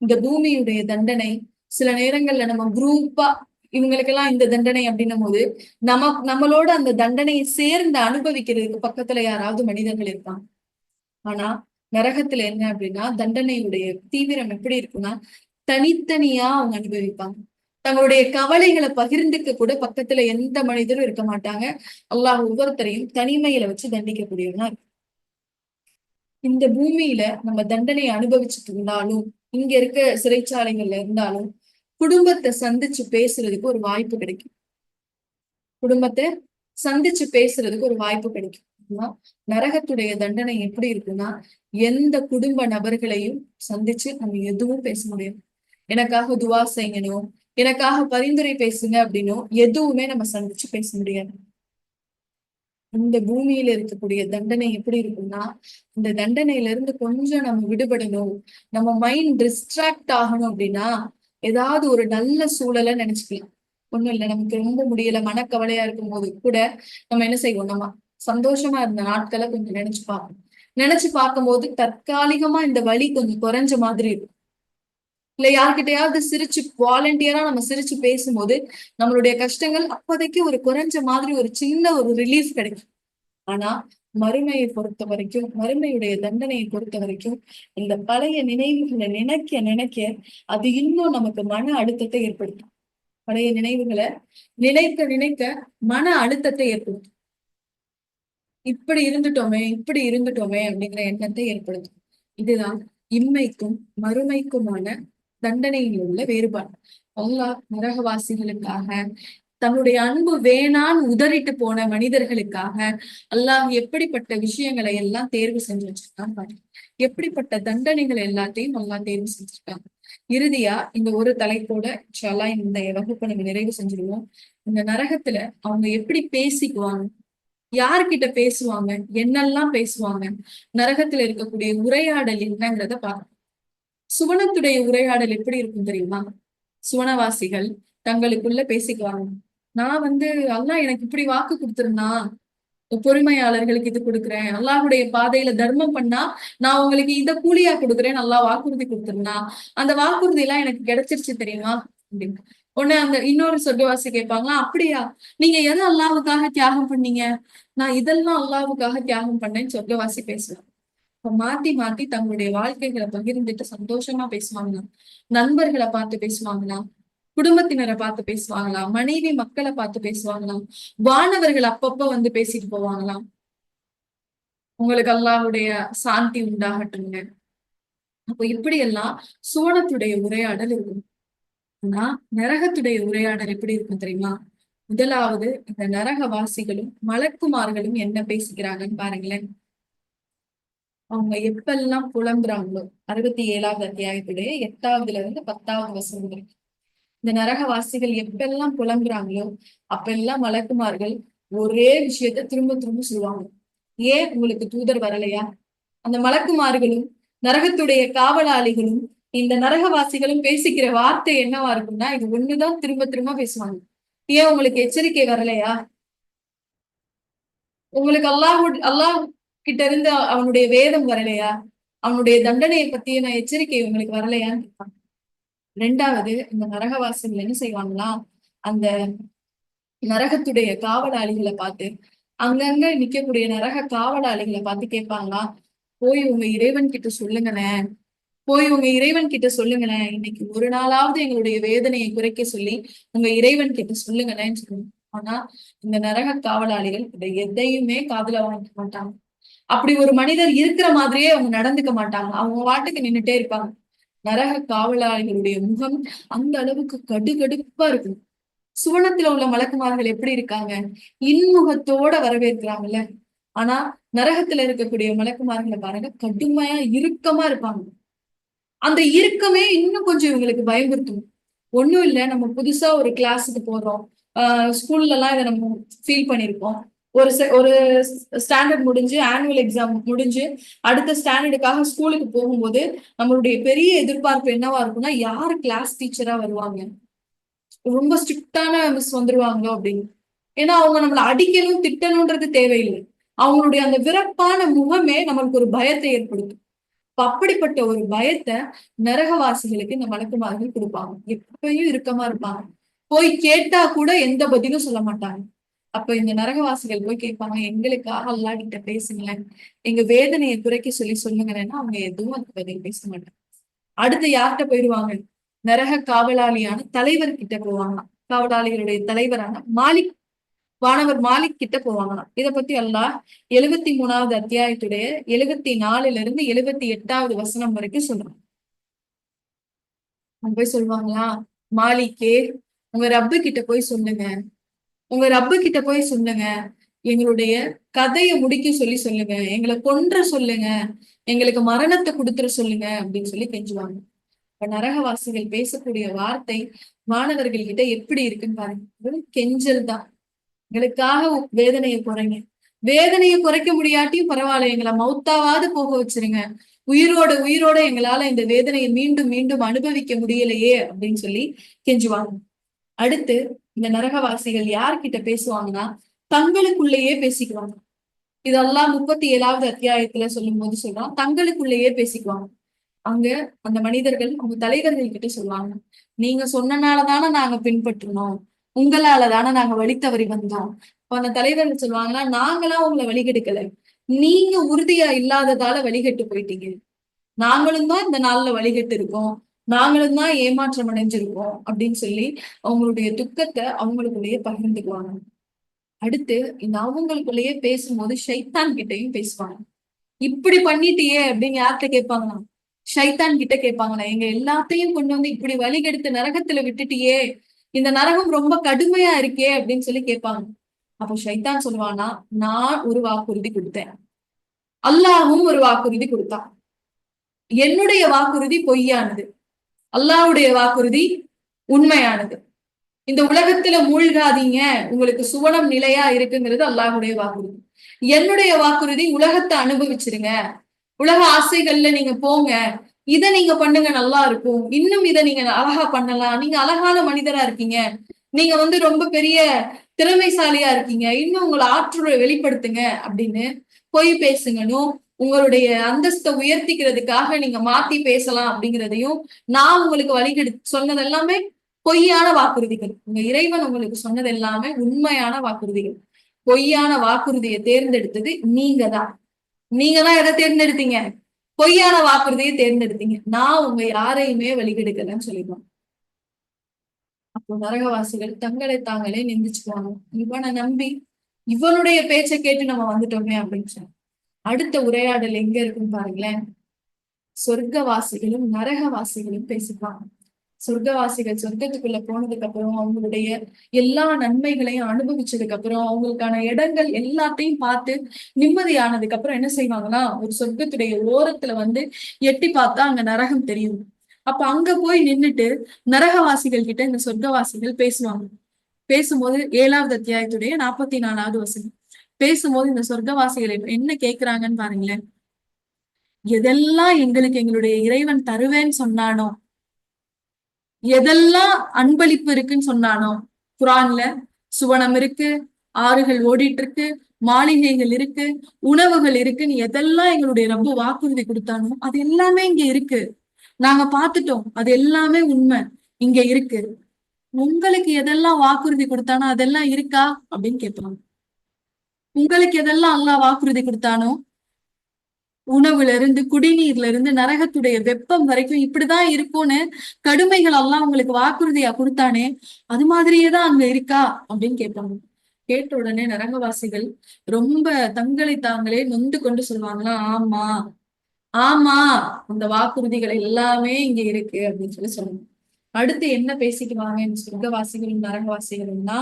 இந்த பூமியுடைய தண்டனை சில நேரங்கள்ல நம்ம குரூப்பா இவங்களுக்கெல்லாம் இந்த தண்டனை அப்படின்னும் போது நம்மளோட அந்த தண்டனையை சேர்ந்து அனுபவிக்கிறதுக்கு பக்கத்துல யாராவது மனிதர்கள் இருப்பாங்க. ஆனா நரகத்துல என்ன அப்படின்னா, தண்டனையுடைய தீவிரம் எப்படி இருக்குன்னா, தனித்தனியா அவங்க அனுபவிப்பாங்க. தங்களுடைய கவலைகளை பகிர்ந்துக்க கூட பக்கத்துல எந்த மனிதரும் இருக்க மாட்டாங்க. அல்லாஹ் ஒவ்வொருத்தரையும் தனிமையில வச்சு தண்டிக்கக்கூடியவனா இருக்கு. இந்த பூமியில நம்ம தண்டனையை அனுபவிச்சுட்டு இருந்தாலும், இங்க இருக்க சிறைச்சாலைகள்ல இருந்தாலும் குடும்பத்தை சந்திச்சு பேசுறதுக்கு ஒரு வாய்ப்பு கிடைக்கும். குடும்பத்தை சந்திச்சு பேசுறதுக்கு ஒரு வாய்ப்பு கிடைக்கும். நரகத்துடைய தண்டனை எப்படி இருக்குன்னா, எந்த குடும்ப நபர்களையும் சந்திச்சு நம்ம எதுவும் பேச முடியாது. எனக்காக துவா செய்யணும், எனக்காக பரிந்துரை பேசுங்க அப்படின்னும் எதுவுமே நம்ம சந்திச்சு பேச முடியாது. இந்த பூமியில இருக்கக்கூடிய தண்டனை எப்படி இருக்கும்னா, இந்த தண்டனையில இருந்து கொஞ்சம் நம்ம விடுபடணும், நம்ம மைண்ட் டிஸ்ட்ராக்ட் ஆகணும் அப்படின்னா ஏதாவது ஒரு நல்ல சூழலை நினைச்சுக்கலாம். ஒண்ணும் இல்லை, நமக்கு ரொம்ப முடியல, மனக்கவலையா இருக்கும் போது கூட நம்ம என்ன செய்வோம், நம்ம சந்தோஷமா இருந்த நாட்களை கொஞ்சம் நினைச்சு பார்ப்போம். நினைச்சு பார்க்கும்போது தற்காலிகமா இந்த வலி கொஞ்சம் குறைஞ்ச மாதிரி இருக்கும். இல்ல யார்கிட்டயாவது சிரிச்சு வாலண்டியரா நம்ம சிரிச்சு பேசும்போது நம்மளுடைய கஷ்டங்கள் அப்போதைக்கு ஒரு குறைஞ்ச மாதிரி ஒரு சின்ன ஒரு ரிலீஃப் கிடைக்கும். ஆனா மறுமையை பொறுத்த வரைக்கும், மறுமையுடைய தண்டனையை பொறுத்த வரைக்கும், இந்த பழைய நினைவுகளை நினைக்க நினைக்க அது இன்னும் நமக்கு மன அழுத்தத்தை ஏற்படுத்தும். பழைய நினைவுகளை நினைக்க நினைக்க மன அழுத்தத்தை ஏற்படுத்தும். இப்படி இருந்துட்டோமே இப்படி இருந்துட்டோமே அப்படிங்கிற எண்ணத்தை ஏற்படுத்தும். இதுதான் இம்மைக்கும் மறுமைக்குமான தண்டனையில் உள்ள வேறுபாடு. அல்லாஹ் நரகவாசிகளுக்காக தன்னுடைய அன்பு வேணான்னு உதறிட்டு போன மனிதர்களுக்காக அல்லாஹ் எப்படிப்பட்ட விஷயங்களை எல்லாம் தேர்வு செஞ்சு வச்சிருக்கான் பாருங்க. எப்படிப்பட்ட தண்டனைகள் எல்லாத்தையும் அல்லாஹ் தேர்வு செஞ்சிருக்காங்க. இறுதியா இந்த ஒரு தலைப்போட இன்ஷா அல்லாஹ் இந்த வகுப்பை நம்ம நிறைவு செஞ்சிருவோம். இந்த நரகத்துல அவங்க எப்படி பேசிக்குவாங்க, யார்கிட்ட பேசுவாங்க, என்னெல்லாம் பேசுவாங்க, நரகத்துல இருக்கக்கூடிய உரையாடல் என்னங்கிறத பார்க்கணும். சுவனத்துடைய உரையாடல் எப்படி இருக்கும் தெரியுமா? சுவனவாசிகள் தங்களுக்குள்ள பேசிக்குவாங்க. நான் அல்லாஹ் எனக்கு இப்படி வாக்கு கொடுத்திருந்தான், பொறுமையாளர்களுக்கு இது கொடுக்குறேன், அல்லாஹுடைய பாதையில தர்மம் பண்ணா நான் உங்களுக்கு இத கூலியா கொடுக்குறேன், அல்லாஹ் வாக்குறுதி கொடுத்திருந்தான், அந்த வாக்குறுதி எல்லாம் எனக்கு கிடைச்சிருச்சு தெரியுமா அப்படின்னு. உடனே அந்த இன்னொரு சொர்க்கவாசி கேட்பாங்களா, அப்படியா, நீங்க எதை அல்லாஹுக்காக தியாகம் பண்ணீங்க? நான் இதெல்லாம் அல்லாஹுக்காக தியாகம் பண்ணேன்னு சொர்க்கவாசி பேசுவேன். இப்ப மாத்தி மாத்தி தங்களுடைய வாழ்க்கைகளை பகிர்ந்துட்டு சந்தோஷமா பேசுவாங்களாம். நண்பர்களை பார்த்து பேசுவாங்களாம், குடும்பத்தினரை பார்த்து பேசுவாங்களாம், மனைவி மக்களை பார்த்து பேசுவாங்களாம், வானவர்கள் அப்பப்ப பேசிட்டு போவாங்களாம், உங்களுக்கு அல்லாஹ்வுடைய சாந்தி உண்டாகட்டுங்க. அப்போ இப்படி எல்லாம் சுவனத்துடைய உரையாடல் இருக்கும். ஆனா நரகத்துடைய உரையாடல் எப்படி இருக்கும் தெரியுமா? முதலாவது இந்த நரகவாசிகளும் மலக்குமார்களும் என்ன பேசிக்கிறாங்கன்னு பாருங்களேன். அவங்க எப்பெல்லாம் புலம்புறாங்களோ, 67வது அத்தியாயத்துடைய 8வதுல இருந்து 10வது வசனம் வரைக்கும் இந்த நரகவாசிகள் எப்பெல்லாம் புலம்புறாங்களோ அப்பெல்லாம் மலக்குமார்கள் ஒரே விஷயத்த திரும்ப திரும்ப சொல்லுவாங்க. ஏன் உங்களுக்கு தூதர் வரலையா? அந்த மலக்குமார்களும் நரகத்துடைய காவலாளிகளும் இந்த நரகவாசிகளும் பேசிக்கிற வார்த்தை என்னவா இருக்கும்னா, இது ஒண்ணுதான் திரும்ப திரும்ப பேசுவாங்க. ஏன் உங்களுக்கு எச்சரிக்கை வரலையா? உங்களுக்கு அல்லாஹ் கிட்ட இருந்து அவனுடைய வேதம் வரலையா? அவனுடைய தண்டனையை பத்தின எச்சரிக்கை உங்களுக்கு வரலையான்னு கேட்பாங்க. ரெண்டாவது, இந்த நரகவாசிகள் என்ன செய்வாங்கன்னா, அந்த நரகத்துடைய காவலாளிகளை பார்த்து, அங்கங்க நிக்கக்கூடிய நரக காவலாளிகளை பார்த்து கேட்பாங்களா, போய் உங்க இறைவன் கிட்ட சொல்லுங்களேன், போய் உங்க இறைவன் கிட்ட சொல்லுங்களேன், இன்னைக்கு ஒரு நாளாவது எங்களுடைய வேதனையை குறைக்க சொல்லி உங்க இறைவன் கிட்ட சொல்லுங்களேன்னு சொல்லுங்க. ஆனா இந்த நரக காவலாளிகள் இதை எதையுமே காதுல வாங்கிக்க மாட்டாங்க. அப்படி ஒரு மனிதர் இருக்கிற மாதிரியே அவங்க நடந்துக்க மாட்டாங்க. அவங்க வாட்டுக்கு நின்னுட்டே இருப்பாங்க. நரக காவலாளிகளுடைய முகம் அந்த அளவுக்கு கடுகடுப்பா இருக்கும். சுவனத்துல உள்ள மலக்குமார்கள் எப்படி இருக்காங்க? இன்முகத்தோட வரவேற்கிறாங்கல்ல. ஆனா நரகத்துல இருக்கக்கூடிய மலக்குமார்களை பாருங்க, கடுமையா இறுக்கமா இருப்பாங்க. அந்த இறுக்கமே இன்னும் கொஞ்சம் இவங்களுக்கு பயமுறுத்தும். ஒண்ணும் இல்ல, நம்ம புதுசா ஒரு கிளாஸுக்கு போறோம். ஸ்கூல்ல எல்லாம் இதை நம்ம ஃபீல் பண்ணிருப்போம். ஒரு ஸ்டாண்டர்ட் முடிஞ்சு ஆனுவல் எக்ஸாம் முடிஞ்சு அடுத்த ஸ்டாண்டர்டுக்காக ஸ்கூலுக்கு போகும்போது நம்மளுடைய பெரிய எதிர்பார்ப்பு என்னவா இருக்கும்னா, யாரு கிளாஸ் டீச்சரா வருவாங்க, ரொம்ப ஸ்ட்ரிக்டான மிஸ் வந்துருவாங்களோ அப்படின்னு. ஏன்னா அவங்க நம்மள அடிக்கணும் திட்டணும்ன்றது தேவையில்லை. அவங்களுடைய அந்த விரப்பான முகமே நம்மளுக்கு ஒரு பயத்தை ஏற்படுத்தும். அப்படிப்பட்ட ஒரு பயத்தை நரகவாசிகளுக்கு இந்த மலக்குமார்கள் கொடுப்பாங்க. எப்பயும் இறுக்கமா இருப்பாங்க. போய் கேட்டா கூட எந்த பதிலும் சொல்ல மாட்டாங்க. அப்ப இந்த நரகவாசிகள் போய் கேட்பாங்க, எங்களுக்காக அல்லாஹ் கிட்ட பேசுங்களேன், எங்க வேதனையை குறைக்க சொல்லி சொல்லுங்களேன்னா அவங்க எதுவும் அதுக்கு பதில் பேச மாட்டாங்க. அடுத்து யார்கிட்ட போயிடுவாங்க? நரக காவலாளியான தலைவர் கிட்ட போவாங்க. காவலாளிகளுடைய தலைவரான மாலிக், வானவர் மாலிக் கிட்ட போவாங்களாம். இத பத்தி அல்லாஹ் 73வது அத்தியாயத்துடைய 74ல இருந்து 78வது வசனம் வரைக்கும் சொல்றாங்க. அவங்க போய் சொல்லுவாங்களா, மாலிக்கே, உங்க ரப்பு கிட்ட போய் சொல்லுங்க, உங்க ரப்பு கிட்ட போய் சொல்லுங்க, எங்களுடைய கதையை முடிக்க சொல்லி சொல்லுங்க, எங்களை கொன்ற சொல்லுங்க, எங்களுக்கு மரணத்தை கொடுத்துட சொல்லுங்க அப்படின்னு சொல்லி கெஞ்சுவாங்க. இப்ப நரகவாசிகள் பேசக்கூடிய வார்த்தை மாணவர்கள் கிட்ட எப்படி இருக்குன்னு பாருங்க. கெஞ்சல் தான். எங்களுக்காக வேதனையை குறைங்க, வேதனையை குறைக்க முடியாட்டியும் பரவாயில்ல, எங்களை மௌத்தாவாவது போக வச்சிருங்க, உயிரோட உயிரோட எங்களால இந்த வேதனையை மீண்டும் மீண்டும் அனுபவிக்க முடியலையே அப்படின்னு சொல்லி கெஞ்சுவாங்க. அடுத்து இந்த நரகவாசிகள் யார்கிட்ட பேசுவாங்கன்னா, தங்களுக்குள்ளேயே பேசிக்குவாங்க. இதெல்லாம் 37வது அத்தியாயத்துல சொல்லும் போது சொல்றோம், தங்களுக்குள்ளேயே பேசிக்குவாங்க. அங்க அந்த மனிதர்கள் அவங்க தலைவர்கள் கிட்ட சொல்லுவாங்க, நீங்க சொன்னனாலதானே நாங்க பின்பற்றினோம், உங்களாலதானே நாங்க வழி தவறி வந்தோம். அந்த தலைவர்கள் சொல்லுவாங்கன்னா, நாங்களாம் உங்களை வழிகெடுக்கல, நீங்க உறுதியா இல்லாததால வழிகெட்டு போயிட்டீங்க, நாங்களும் தான் இந்த நாள்ல வழிகெட்டு இருக்கோம், நாங்களும் தான் ஏமாற்றம் அடைஞ்சிருக்கோம் அப்படின்னு சொல்லி அவங்களுடைய துக்கத்தை அவங்களுக்குள்ளேயே பகிர்ந்துக்குவாங்க. அடுத்து இந்த அவங்களுக்குள்ளேயே பேசும்போது ஷைத்தான் கிட்டையும் பேசுவாங்க. இப்படி பண்ணிட்டியே அப்படின்னு யார்கிட்ட கேட்பாங்களாம்? ஷைத்தான் கிட்ட கேட்பாங்களா, எங்க எல்லாத்தையும் கொண்டு இப்படி வழிகெடுத்து நரகத்துல விட்டுட்டியே, இந்த நரகம் ரொம்ப கடுமையா இருக்கே அப்படின்னு சொல்லி கேட்பாங்க. அப்போ ஷைத்தான் சொல்லுவானா, நான் ஒரு வாக்குறுதி கொடுத்தேன், அல்லாஹும் ஒரு வாக்குறுதி கொடுத்தான். என்னுடைய வாக்குறுதி பொய்யானது, அல்லாஹ்வுடைய வாக்குறுதி உண்மையானது. இந்த உலகத்துல மூழ்காதீங்க, உங்களுக்கு சுவனம் நிலையா இருக்குங்கிறது அல்லாஹ்வுடைய வாக்குறுதி. என்னுடைய வாக்குறுதி உலகத்தை அனுபவிச்சிருங்க, உலக ஆசைகள்ல நீங்க போங்க, இத நீங்க பண்ணுங்க நல்லா இருக்கும், இன்னும் இதை நீங்க அழகா பண்ணலாம், நீங்க அழகான மனிதரா இருக்கீங்க, நீங்க ரொம்ப பெரிய திறமைசாலியா இருக்கீங்க, இன்னும் உங்களை ஆற்றலை வெளிப்படுத்துங்க அப்படின்னு பொய் பேசுங்கன்னு உங்களுடைய அந்தஸ்தை உயர்த்திக்கிறதுக்காக நீங்க மாத்தி பேசலாம் அப்படிங்கிறதையும் நான் உங்களுக்கு வழிகெடு சொன்னது எல்லாமே பொய்யான வாக்குறுதிகள். உங்க இறைவன் உங்களுக்கு சொன்னது எல்லாமே உண்மையான வாக்குறுதிகள். பொய்யான வாக்குறுதியை தேர்ந்தெடுத்தது நீங்க தான். நீங்க தான் எதை தேர்ந்தெடுத்தீங்க? பொய்யான வாக்குறுதியை தேர்ந்தெடுத்தீங்க. நான் உங்க யாரையுமே வழிகெடுக்கலன்னு சொல்லிடுவோம். அப்போ நரகவாசிகள் தங்களை தாங்களே நிந்திச்சுக்குவாங்க. இவனை நம்பி இவனுடைய பேச்சை கேட்டு நம்ம வந்துட்டோமே அப்படின்னு சொல்லி. அடுத்த உரையாடல் எங்க இருக்குன்னு பாருங்களேன். சொர்க்கவாசிகளும் நரகவாசிகளும் பேசிப்பாங்க. சொர்க்கவாசிகள் சொர்க்கத்துக்குள்ள போனதுக்கு அப்புறம் அவங்களுடைய எல்லா நன்மைகளையும் அனுபவிச்சதுக்கு அப்புறம் அவங்களுக்கான இடங்கள் எல்லாத்தையும் பார்த்து நிம்மதியானதுக்கு அப்புறம் என்ன செய்வாங்கன்னா, ஒரு சொர்க்கத்துடைய ஓரத்துல எட்டி பார்த்தா அங்க நரகம் தெரியும். அப்ப அங்க போய் நின்னுட்டு நரகவாசிகள் கிட்ட இந்த சொர்க்கவாசிகள் பேசுவாங்க. பேசும்போது 7வது அத்தியாயத்துடைய 44வது வசனம் பேசும்போது இந்த சொர்க்கவாசிகள் என்ன கேக்குறாங்கன்னு பாருங்களேன். எதெல்லாம் எங்களுக்கு எங்களுடைய இறைவன் தருவேன்னு சொன்னானோ, எதெல்லாம் அன்பளிப்பு இருக்குன்னு சொன்னானோ, குரான்ல சுவனம் இருக்கு, ஆறுகள் ஓடிட்டு இருக்கு, மாளிகைகள் இருக்கு, உணவுகள் இருக்குன்னு எதெல்லாம் எங்களுடைய ரப்பு வாக்குறுதி கொடுத்தானோ அது எல்லாமே இங்க இருக்கு, நாங்க பார்த்துட்டோம், அது எல்லாமே உண்மை, இங்க இருக்கு. உங்களுக்கு எதெல்லாம் வாக்குறுதி கொடுத்தானோ அதெல்லாம் இருக்கா அப்படின்னு கேட்பாங்க. உங்களுக்கு எதெல்லாம் அல்லாஹ் வாக்குறுதி கொடுத்தானோ, உணவுல இருந்து குடிநீர்ல இருந்து நரகத்துடைய வெப்பம் வரைக்கும் இப்படிதான் இருக்கும்னு கடுமைகள் எல்லாம் உங்களுக்கு வாக்குறுதியா கொடுத்தானே, அது மாதிரியேதான் அங்க இருக்கா அப்படின்னு கேட்பாங்க. கேட்ட உடனே நரகவாசிகள் ரொம்ப தங்களை தாங்களே நொந்து கொண்டு சொல்லுவாங்கன்னா, ஆமா ஆமா, அந்த வாக்குறுதிகள் எல்லாமே இங்க இருக்கு அப்படின்னு சொல்லுவாங்க. அடுத்து என்ன பேசிக்குவாங்க இந்த சொர்க்கவாசிகளும் நரகவாசிகளும்னா,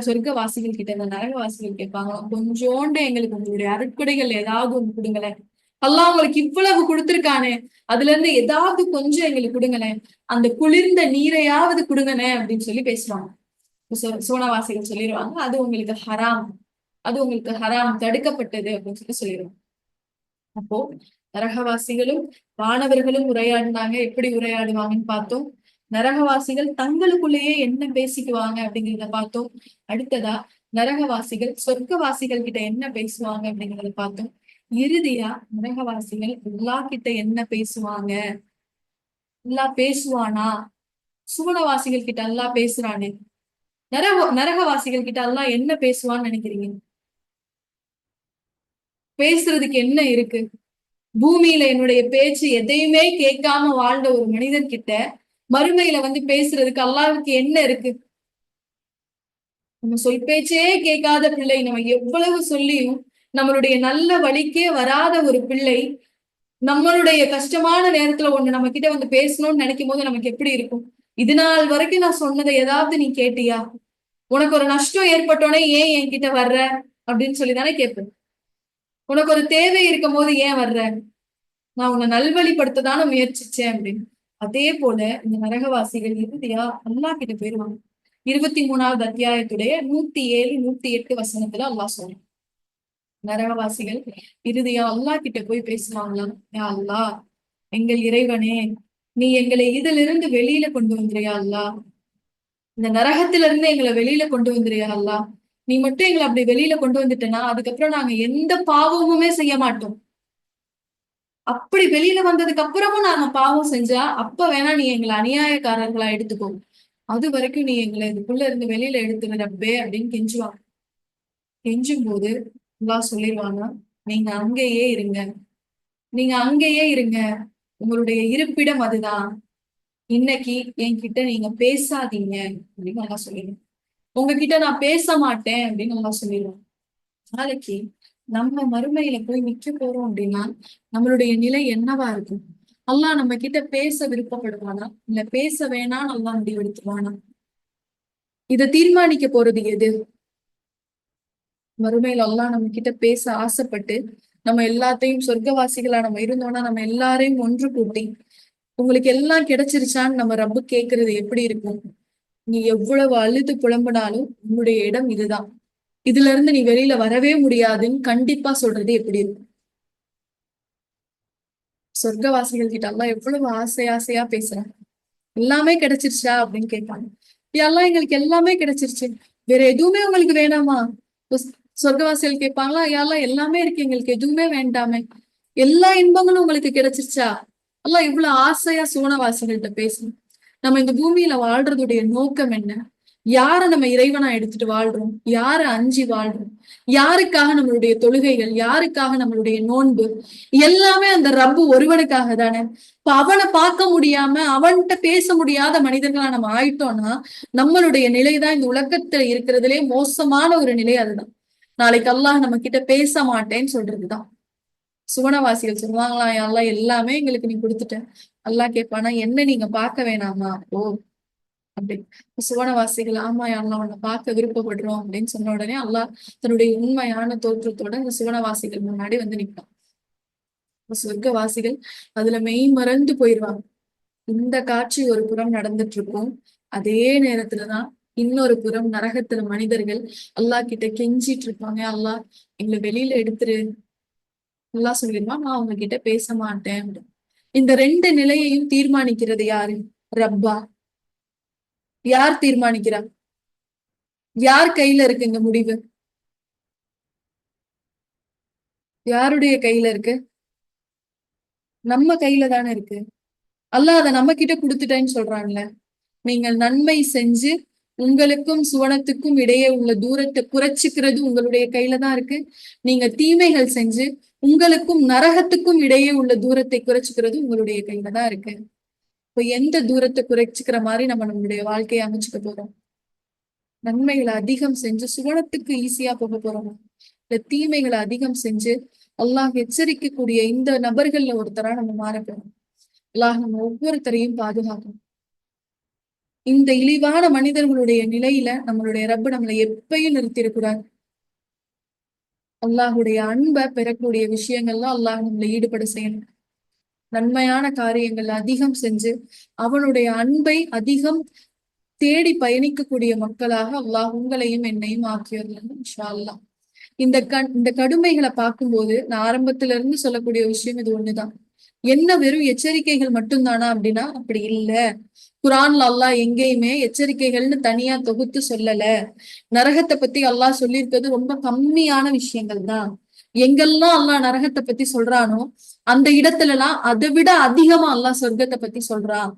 சொர்க்கவாசிகள் கிட்ட இந்த நரகவாசிகள் கேட்பாங்க, கொஞ்சோண்டு எங்களுக்கு உங்களுடைய அருட்கொடைகள் ஏதாவது ஒண்ணு கொடுங்களேன், அல்லாஹ் உங்களுக்கு இவ்வளவு கொடுத்திருக்கானே அதுல இருந்து ஏதாவது கொஞ்சம் எங்களுக்கு கொடுங்களேன், அந்த குளிர்ந்த நீரையாவது கொடுங்கனே அப்படின்னு சொல்லி பேசுவாங்க. சோனவாசிகள் சொல்லிடுவாங்க, அது உங்களுக்கு ஹராம், அது உங்களுக்கு ஹராம், தடுக்கப்பட்டது அப்படின்னு சொல்லிடுவாங்க. அப்போ நரகவாசிகளும் வானவர்களும் உரையாடினாங்க. எப்படி உரையாடுவாங்கன்னு பார்த்தோம். நரகவாசிகள் தங்களுக்குள்ளேயே என்ன பேசிக்குவாங்க அப்படிங்கிறத பார்த்தோம். அடுத்ததா நரகவாசிகள் சொர்க்கவாசிகள் கிட்ட என்ன பேசுவாங்க அப்படிங்கிறத பார்த்தோம். இறுதியா நரகவாசிகள் அல்லாஹ் கிட்ட என்ன பேசுவாங்க, அல்லாஹ் பேசுவானா? சுவனவாசிகள் கிட்ட அல்லாஹ் பேசுறானே, நரகவாசிகள் கிட்ட அல்லாஹ் என்ன பேசுவான்னு நினைக்கிறீங்க? பேசுறதுக்கு என்ன இருக்கு? பூமியில என்னுடைய பேச்சு எதையுமே கேட்காம வாழ்ந்த ஒரு மனிதன் கிட்ட மறுமையில பேசுறதுக்கு அல்லாஹ்வுக்கு என்ன இருக்கு? நம்ம சொல் பேச்சே கேட்காத பிள்ளை, நம்ம எவ்வளவு சொல்லியும் நம்மளுடைய நல்ல வழிக்கே வராத ஒரு பிள்ளை நம்மளுடைய கஷ்டமான நேரத்துல ஒண்ணு நம்ம கிட்ட பேசணும்னு நினைக்கும் போது நமக்கு எப்படி இருக்கும்? இது நாள் வரைக்கும் நான் சொன்னதை ஏதாவது நீ கேட்டியா? உனக்கு ஒரு நஷ்டம் ஏற்பட்டோன்னே ஏன் என்கிட்ட வர்ற அப்படின்னு சொல்லிதானே கேட்பேன். உனக்கு ஒரு தேவை இருக்கும் போது ஏன் வர்ற? நான் உன்னை நல்வழிப்படுத்ததான முயற்சிச்சேன் அப்படின்னு. அதே போல இந்த நரகவாசிகள் இறுதியா அல்லாஹ் கிட்ட போயிருவாங்க. 23வது அத்தியாயத்துடைய 107, 108 வசனத்துல அல்லாஹ் சொல்றான். நரகவாசிகள் இறுதியா அல்லாஹ் கிட்ட போய் பேசுவாங்களாம், யா அல்லாஹ், எங்கள் இறைவனே, நீ எங்களை இதுல இருந்து வெளியில கொண்டு வந்துறியா அல்லாஹ், இந்த நரகத்துல இருந்து எங்களை வெளியில கொண்டு வந்துறியா அல்லாஹ், நீ மட்டும் எங்களை அப்படி வெளியில கொண்டு வந்துட்டேன்னா அதுக்கப்புறம் நாங்க எந்த பாவமுமே செய்ய மாட்டோம். அப்படி வெளியில வந்ததுக்கு அப்புறமும் நாங்க பாவம் செஞ்சா அப்ப வேணா நீ எங்களை அநியாயக்காரர்களா எடுத்துக்கோ, அது வரைக்கும் நீ எங்களை இதுக்குள்ள இருந்து வெளியில எடுத்துரு ரப்பே அப்படின்னு கெஞ்சுவாங்க. கெஞ்சும் போது அல்லாஹ் சொல்லிடுவாங்க, நீங்க அங்கேயே இருங்க, நீங்க அங்கேயே இருங்க, உங்களுடைய இருப்பிடம் அதுதான், இன்னைக்கு என்கிட்ட நீங்க பேசாதீங்க அப்படின்னு நல்லா சொல்லிடுவேன். உங்ககிட்ட நான் பேச மாட்டேன் அப்படின்னு நல்லா சொல்லிடுவேன். நாளைக்கு நம்ம மறுமையில போய் நிக்க போறோம் அப்படின்னா நம்மளுடைய நிலை என்னவா இருக்கும்? அல்லாஹ் நம்ம கிட்ட பேச விருப்பப்படுவானா, இல்ல பேச வேணாம்னு அல்லாஹ் முடிவெடுத்துவானா? இதை தீர்மானிக்க போறது எது? மறுமையில அல்லாஹ் நம்ம கிட்ட பேச ஆசைப்பட்டு நம்ம எல்லாத்தையும் சொர்க்கவாசிகளா நம்ம இருந்தோம்னா நம்ம எல்லாரையும் ஒன்று கூட்டி உங்களுக்கு எல்லாம் கிடைச்சிருச்சான்னு நம்ம ரப்பு கேட்கறது எப்படி இருக்கும்? நீ எவ்வளவு அழுது புலம்புனாலும் உன்னுடைய இடம் இதுதான், இதுல இருந்து நீ வெளியில வரவே முடியாதுன்னு கண்டிப்பா சொல்றது எப்படி இருக்கும்? சொர்க்கவாசிகள் கிட்ட எல்லாம் எவ்வளவு ஆசை ஆசையா பேசுறாங்க. எல்லாமே கிடைச்சிருச்சா அப்படின்னு கேட்பாங்க. எல்லாம் எங்களுக்கு எல்லாமே கிடைச்சிருச்சு, வேற எதுவுமே உங்களுக்கு வேணாமா? சொர்க்கவாசிகள் கேட்பாங்களா, யாரெல்லாம் எல்லாமே இருக்கு, எங்களுக்கு எதுவுமே வேண்டாமே, எல்லா இன்பங்களும் உங்களுக்கு கிடைச்சிருச்சா? எல்லாம் இவ்வளவு ஆசையா சூனவாசிகள்கிட்ட பேசணும். நம்ம இந்த பூமியில வாழ்றதுடைய நோக்கம் என்ன? யார நம்ம இறைவனா எடுத்துட்டு வாழ்றோம்? யார அஞ்சி வாழ்றோம்? யாருக்காக நம்மளுடைய தொழுகைகள்? யாருக்காக நம்மளுடைய நோன்பு? எல்லாமே அந்த ரப்பு ஒருவனுக்காக தானே. இப்ப அவனை பார்க்க முடியாம அவன்கிட்ட பேச முடியாத மனிதர்களா நம்ம ஆயிட்டோம்னா நம்மளுடைய நிலைதான் இந்த உலகத்துல இருக்கிறதுலே மோசமான ஒரு நிலை. அதுதான் நாளைக்கு அல்லாஹ் நம்ம கிட்ட பேச மாட்டேன்னு சொல்றதுதான். சுவனவாசிகள் சொல்லுவாங்களாம், அல்லாஹ் எல்லாமே எங்களுக்கு நீ கொடுத்துட்ட. அல்லாஹ் கேட்பானா, என்ன நீங்க பார்க்க வேணாமா ஓ அப்படி? சுவனவாசிகள் ஆமா அல்லாஹ் உன்னை பார்க்க விருப்பப்படுறோம் அப்படின்னு சொன்ன உடனே அல்லாஹ் தன்னுடைய உண்மையான தோற்றத்தோட இந்த சுவனவாசிகள் முன்னாடி வந்து நிற்பான். சொர்க்கவாசிகள் அதுல மெய் மறந்து போயிருவாங்க. இந்த காட்சி ஒரு புறம் நடந்துட்டு இருக்கும். அதே நேரத்துலதான் இன்னொரு புறம் நரகத்துல மனிதர்கள் அல்லாஹ் கிட்ட கெஞ்சிட்டு இருப்பாங்க, அல்லாஹ் எங்களை வெளியில எடுத்துரு. அல்லாஹ் சொல்லிடுவான், நான் அவங்க கிட்ட பேச மாட்டேன். இந்த ரெண்டு நிலையையும் தீர்மானிக்கிறது யாரு? ரப்பா. யார் தீர்மானிக்கிறா? யார் கையில இருக்கு இந்த முடிவு? யாருடைய கையில இருக்கு? நம்ம கையில தானே இருக்கு. அல்லாஹ் அதை நம்ம கிட்ட கொடுத்துட்டேன்னு சொல்றான்ல. நீங்கள் நன்மை செஞ்சு உங்களுக்கும் சுவனத்துக்கும் இடையே உள்ள தூரத்தை குறைச்சிக்கிறது உங்களுடைய கையில தான் இருக்கு. நீங்க தீமைகள் செஞ்சு உங்களுக்கும் நரகத்துக்கும் இடையே உள்ள தூரத்தை குறைச்சிக்கிறது உங்களுடைய கையில தான் இருக்கு. இப்ப எந்த தூரத்தை குறைச்சிக்கிற மாதிரி நம்ம நம்மளுடைய வாழ்க்கையை அமைச்சுக்க போறோம்? நன்மைகளை அதிகம் செஞ்சு சுவனத்துக்கு ஈஸியா போக போறோம், இல்ல தீமைகளை அதிகம் செஞ்சு அல்லாஹ் எச்சரிக்கக்கூடிய இந்த நபர்கள்ல ஒருத்தரா நம்ம மாற போறோம்? அல்லாஹ் நம்ம ஒவ்வொருத்தரையும் பாதுகாக்கணும். இந்த இழிவான மனிதர்களுடைய நிலையில நம்மளுடைய ரப்பு நம்மளை எப்பயும் நிறுத்திடக்கூடாது. அல்லாஹுடைய அன்பை பெறக்கூடிய விஷயங்கள்லாம் அல்லாஹ் நம்மளை ஈடுபட செய்யணும். நன்மையான காரியங்கள் அதிகம் செஞ்சு அவனுடைய அன்பை அதிகம் தேடி பயணிக்கக்கூடிய மக்களாக அல்லாஹ் உங்களையும் என்னையும் ஆக்கியவர்கள் இன்ஷா அல்லாஹ். இந்த கடுமைகளை பார்க்கும்போது நான் ஆரம்பத்துல இருந்து சொல்லக்கூடிய விஷயம் இது ஒண்ணுதான். என்ன வெறும் எச்சரிக்கைகள் மட்டும்தானா அப்படின்னா அப்படி இல்ல. குரான்ல அல்லாஹ் எங்கேயுமே எச்சரிக்கைகள்னு தனியா தொகுத்து சொல்லல. நரகத்தை பத்தி அல்லாஹ் சொல்லியிருக்கிறது ரொம்ப கம்மியான விஷயங்கள் தான். எங்கெல்லாம் அல்லாஹ் நரகத்தை பத்தி சொல்றானோ அந்த இடத்துல எல்லாம் அதை விட அதிகமா அல்லாஹ் சொர்க்கத்தை பத்தி சொல்றான்.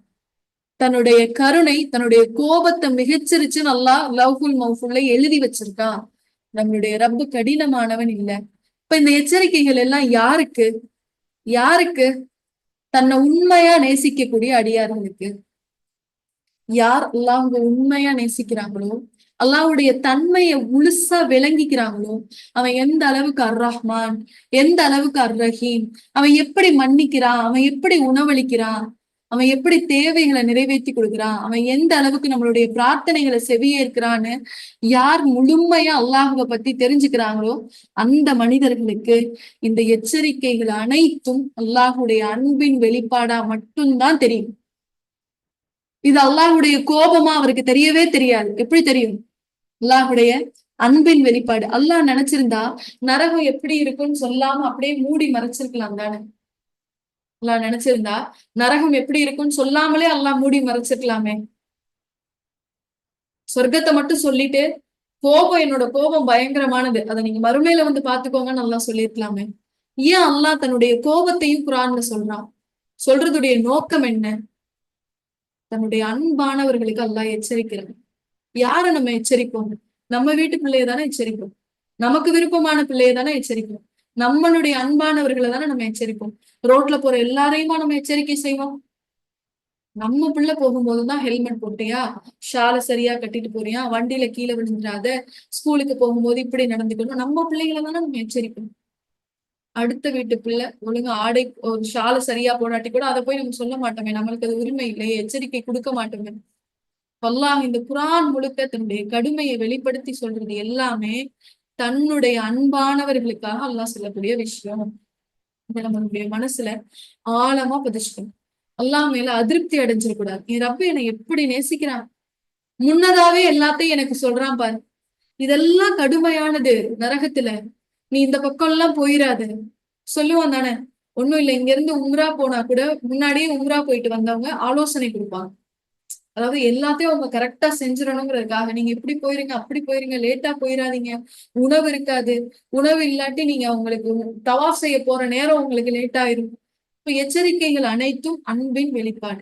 தன்னுடைய கருணை தன்னுடைய கோபத்தை மிகச்சிருச்சுன்னு அல்லாஹ் லவ்ஹுல் மௌஃபுல்ல எழுதி வச்சிருக்கான். நம்மளுடைய ரப்பு கடினமானவன் இல்ல. இப்ப இந்த எச்சரிக்கைகள் எல்லாம் யாருக்கு? யாருக்கு? தன்னை உண்மையா நேசிக்கக்கூடிய அடியார்களுக்கு. யார் அல்லாஹ்வை உண்மையா நேசிக்கிறாங்களோ, அல்லாஹ்வுடைய தன்மையை முழுசா விளங்கிக்கிறாங்களோ, அவன் எந்த அளவுக்கு அர் ரஹ்மான், எந்த அளவுக்கு அர் ரஹீம், அவன் எப்படி மன்னிக்கிறான், அவன் எப்படி உணவளிக்கிறான், அவன் எப்படி தேவைகளை நிறைவேற்றி கொடுக்குறான், அவன் எந்த அளவுக்கு நம்மளுடைய பிரார்த்தனைகளை செவியேற்கிறான்னு யார் முழுமையா அல்லாஹுவை பத்தி தெரிஞ்சுக்கிறாங்களோ அந்த மனிதர்களுக்கு இந்த எச்சரிக்கைகள் அனைத்தும் அல்லாஹுடைய அன்பின் வெளிப்பாடா மட்டும்தான் தெரியும். இது அல்லாஹுடைய கோபமா அவருக்கு தெரியவே தெரியாது. எப்படி தெரியும்? அல்லாஹுடைய அன்பின் வெளிப்பாடு. அல்லாஹ் நினைச்சிருந்தா நரகம் எப்படி இருக்குன்னு சொல்லாம அப்படியே மூடி மறைச்சிருக்கலாம் தானே. அல்லாஹ் நினைச்சிருந்தா நரகம் எப்படி இருக்குன்னு சொல்லாமலே அல்லாஹ் மூடி மறைச்சிருக்கலாமே. சொர்க்கத்தை மட்டும் சொல்லிட்டு கோபம், என்னோட கோபம் பயங்கரமானது, அதை நீங்க மறுமையில வந்து பாத்துக்கோங்கன்னு அல்லாஹ் சொல்லியிருக்கலாமே. ஏன் அல்லாஹ் தன்னுடைய கோபத்தையும் குரான்ல சொல்றான்? சொல்றதுடைய நோக்கம் என்ன? தன்னுடைய அன்பானவர்களுக்கு அல்லாஹ் எச்சரிக்கிறான். யார நம்ம எச்சரிப்போம்? நம்ம வீட்டு பிள்ளைய தானே எச்சரிப்போம். நமக்கு விருப்பமான பிள்ளைய தானே எச்சரிப்போம். நம்மளுடைய அன்பானவர்களை தானே நம்ம எச்சரிப்போம். ரோட்ல போற எல்லாரையுமா நம்ம எச்சரிக்கை செய்வோம்? நம்ம பிள்ளை போகும்போதுதான் ஹெல்மெட் போட்டியா, ஷாலை சரியா கட்டிட்டு போறியா, வண்டியில கீழே விழுந்துடாத, ஸ்கூலுக்கு போகும்போது இப்படி நடந்துக்கணும், நம்ம பிள்ளைகளை தானே நம்ம எச்சரிப்போம். அடுத்த வீட்டு பிள்ளை ஒழுங்கா ஆடை ஒரு ஷாலை சரியா போடாட்டி கூட அதை போய் நம்ம சொல்ல மாட்டோமே, நம்மளுக்கு அது உரிமை இல்லையே, எச்சரிக்கை கொடுக்க மாட்டோமே. அல்லாஹ் இந்த குர்ஆன் முழுக்க தன்னுடைய கடுமையை வெளிப்படுத்தி சொல்றது எல்லாமே தன்னுடைய அன்பானவர்களுக்காக அல்லாஹ் சொல்லக்கூடிய விஷயம். இதை நம்மளுடைய மனசுல ஆழமா பதிச்சுக்கணும். அல்லாஹ் மேல அதிருப்தி அடைஞ்சிடக்கூடாது. என் ரப்பு என்னை எப்படி நேசிக்கிறான், முன்னதாவே எல்லாத்தையும் எனக்கு சொல்றான் பாரு. இதெல்லாம் கடுமையானது நரகத்துல, நீ இந்த பக்கம் எல்லாம் போயிராது சொல்லுவான் தானே. ஒண்ணும் இல்லை, இங்க இருந்து உம்ரா போனா கூட முன்னாடியே உம்ரா போயிட்டு வந்தவங்க ஆலோசனை கொடுப்பாங்க. அதாவது எல்லாத்தையும் அவங்க கரெக்டா செஞ்சிடணுங்கிறதுக்காக, நீங்க இப்படி போயிருங்க அப்படி போயிருங்க, லேட்டா போயிடாதீங்க, உணவு இருக்காது, உணவு இல்லாட்டி நீங்க உங்களுக்கு தவாஃப் செய்ய போற நேரம் உங்களுக்கு லேட் ஆயிரும். இப்ப எச்சரிக்கைகள் அனைத்தும் அன்பின் வெளிப்பாடு.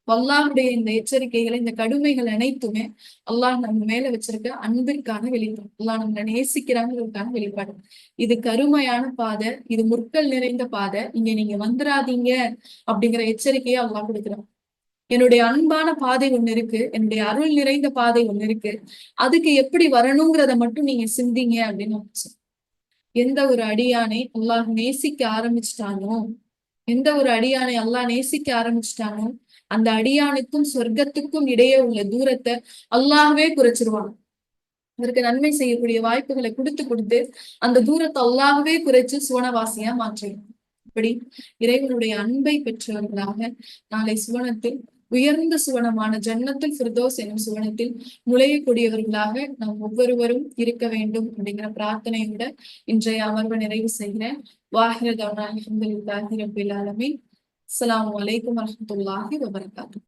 அல்லாஹுடைய இந்த எச்சரிக்கைகளை, இந்த கடுமைகள் அனைத்துமே அல்லாஹ் நம்ம மேல வச்சிருக்க அன்பிற்கான வெளிப்பாடு. அல்லாஹ் நம்மளை நேசிக்கிறாங்கிறதுக்கான வெளிப்பாடு. இது கருமையான பாதை, இது முற்கள் நிறைந்த பாதை, இங்க நீங்க வந்துடாதீங்க அப்படிங்கிற எச்சரிக்கையை அல்லாஹ் கொடுக்குறான். என்னுடைய அன்பான பாதை ஒண்ணு இருக்கு, என்னுடைய அருள் நிறைந்த பாதை ஒண்ணு இருக்கு, அதுக்கு எப்படி வரணுங்கிறத மட்டும் நீங்க சிந்திங்க அப்படின்னு எந்த ஒரு அடியானை அல்லாஹ் நேசிக்க ஆரம்பிச்சிட்டானோ, எந்த ஒரு அடியானை அல்லாஹ் நேசிக்க ஆரம்பிச்சிட்டானோ, அந்த அடியானுக்கும் சொர்க்கத்துக்கும் இடையே உள்ள தூரத்தை அல்லாஹ்வே குறைச்சிருவான். அதற்கு நன்மை செய்யக்கூடிய வாய்ப்புகளை கொடுத்து கொடுத்து அந்த தூரத்தை அல்லாஹ்வே குறைச்சு சுவனவாசியா மாற்றிடும். இப்படி இறைவனுடைய அன்பை பெற்றவர்களாக நாளை சுவனத்தில், உயர்ந்த சுவனமான ஜன்னத்துல் ஃபிர்தௌஸ் எனும் சுவனத்தில் நுழையக்கூடியவர்களாக நாம் ஒவ்வொருவரும் இருக்க வேண்டும் அப்படிங்கிற பிரார்த்தனையோட இன்றைய அமர்வை நிறைவு செய்கிறேன். வாஹிர தௌனா அல்ஹம்துலில்லாஹி ரப்பில் ஆலமீன். அஸ்ஸலாமு அலைக்கும் வரஹ்மத்துல்லாஹி வபரகாத்துஹு.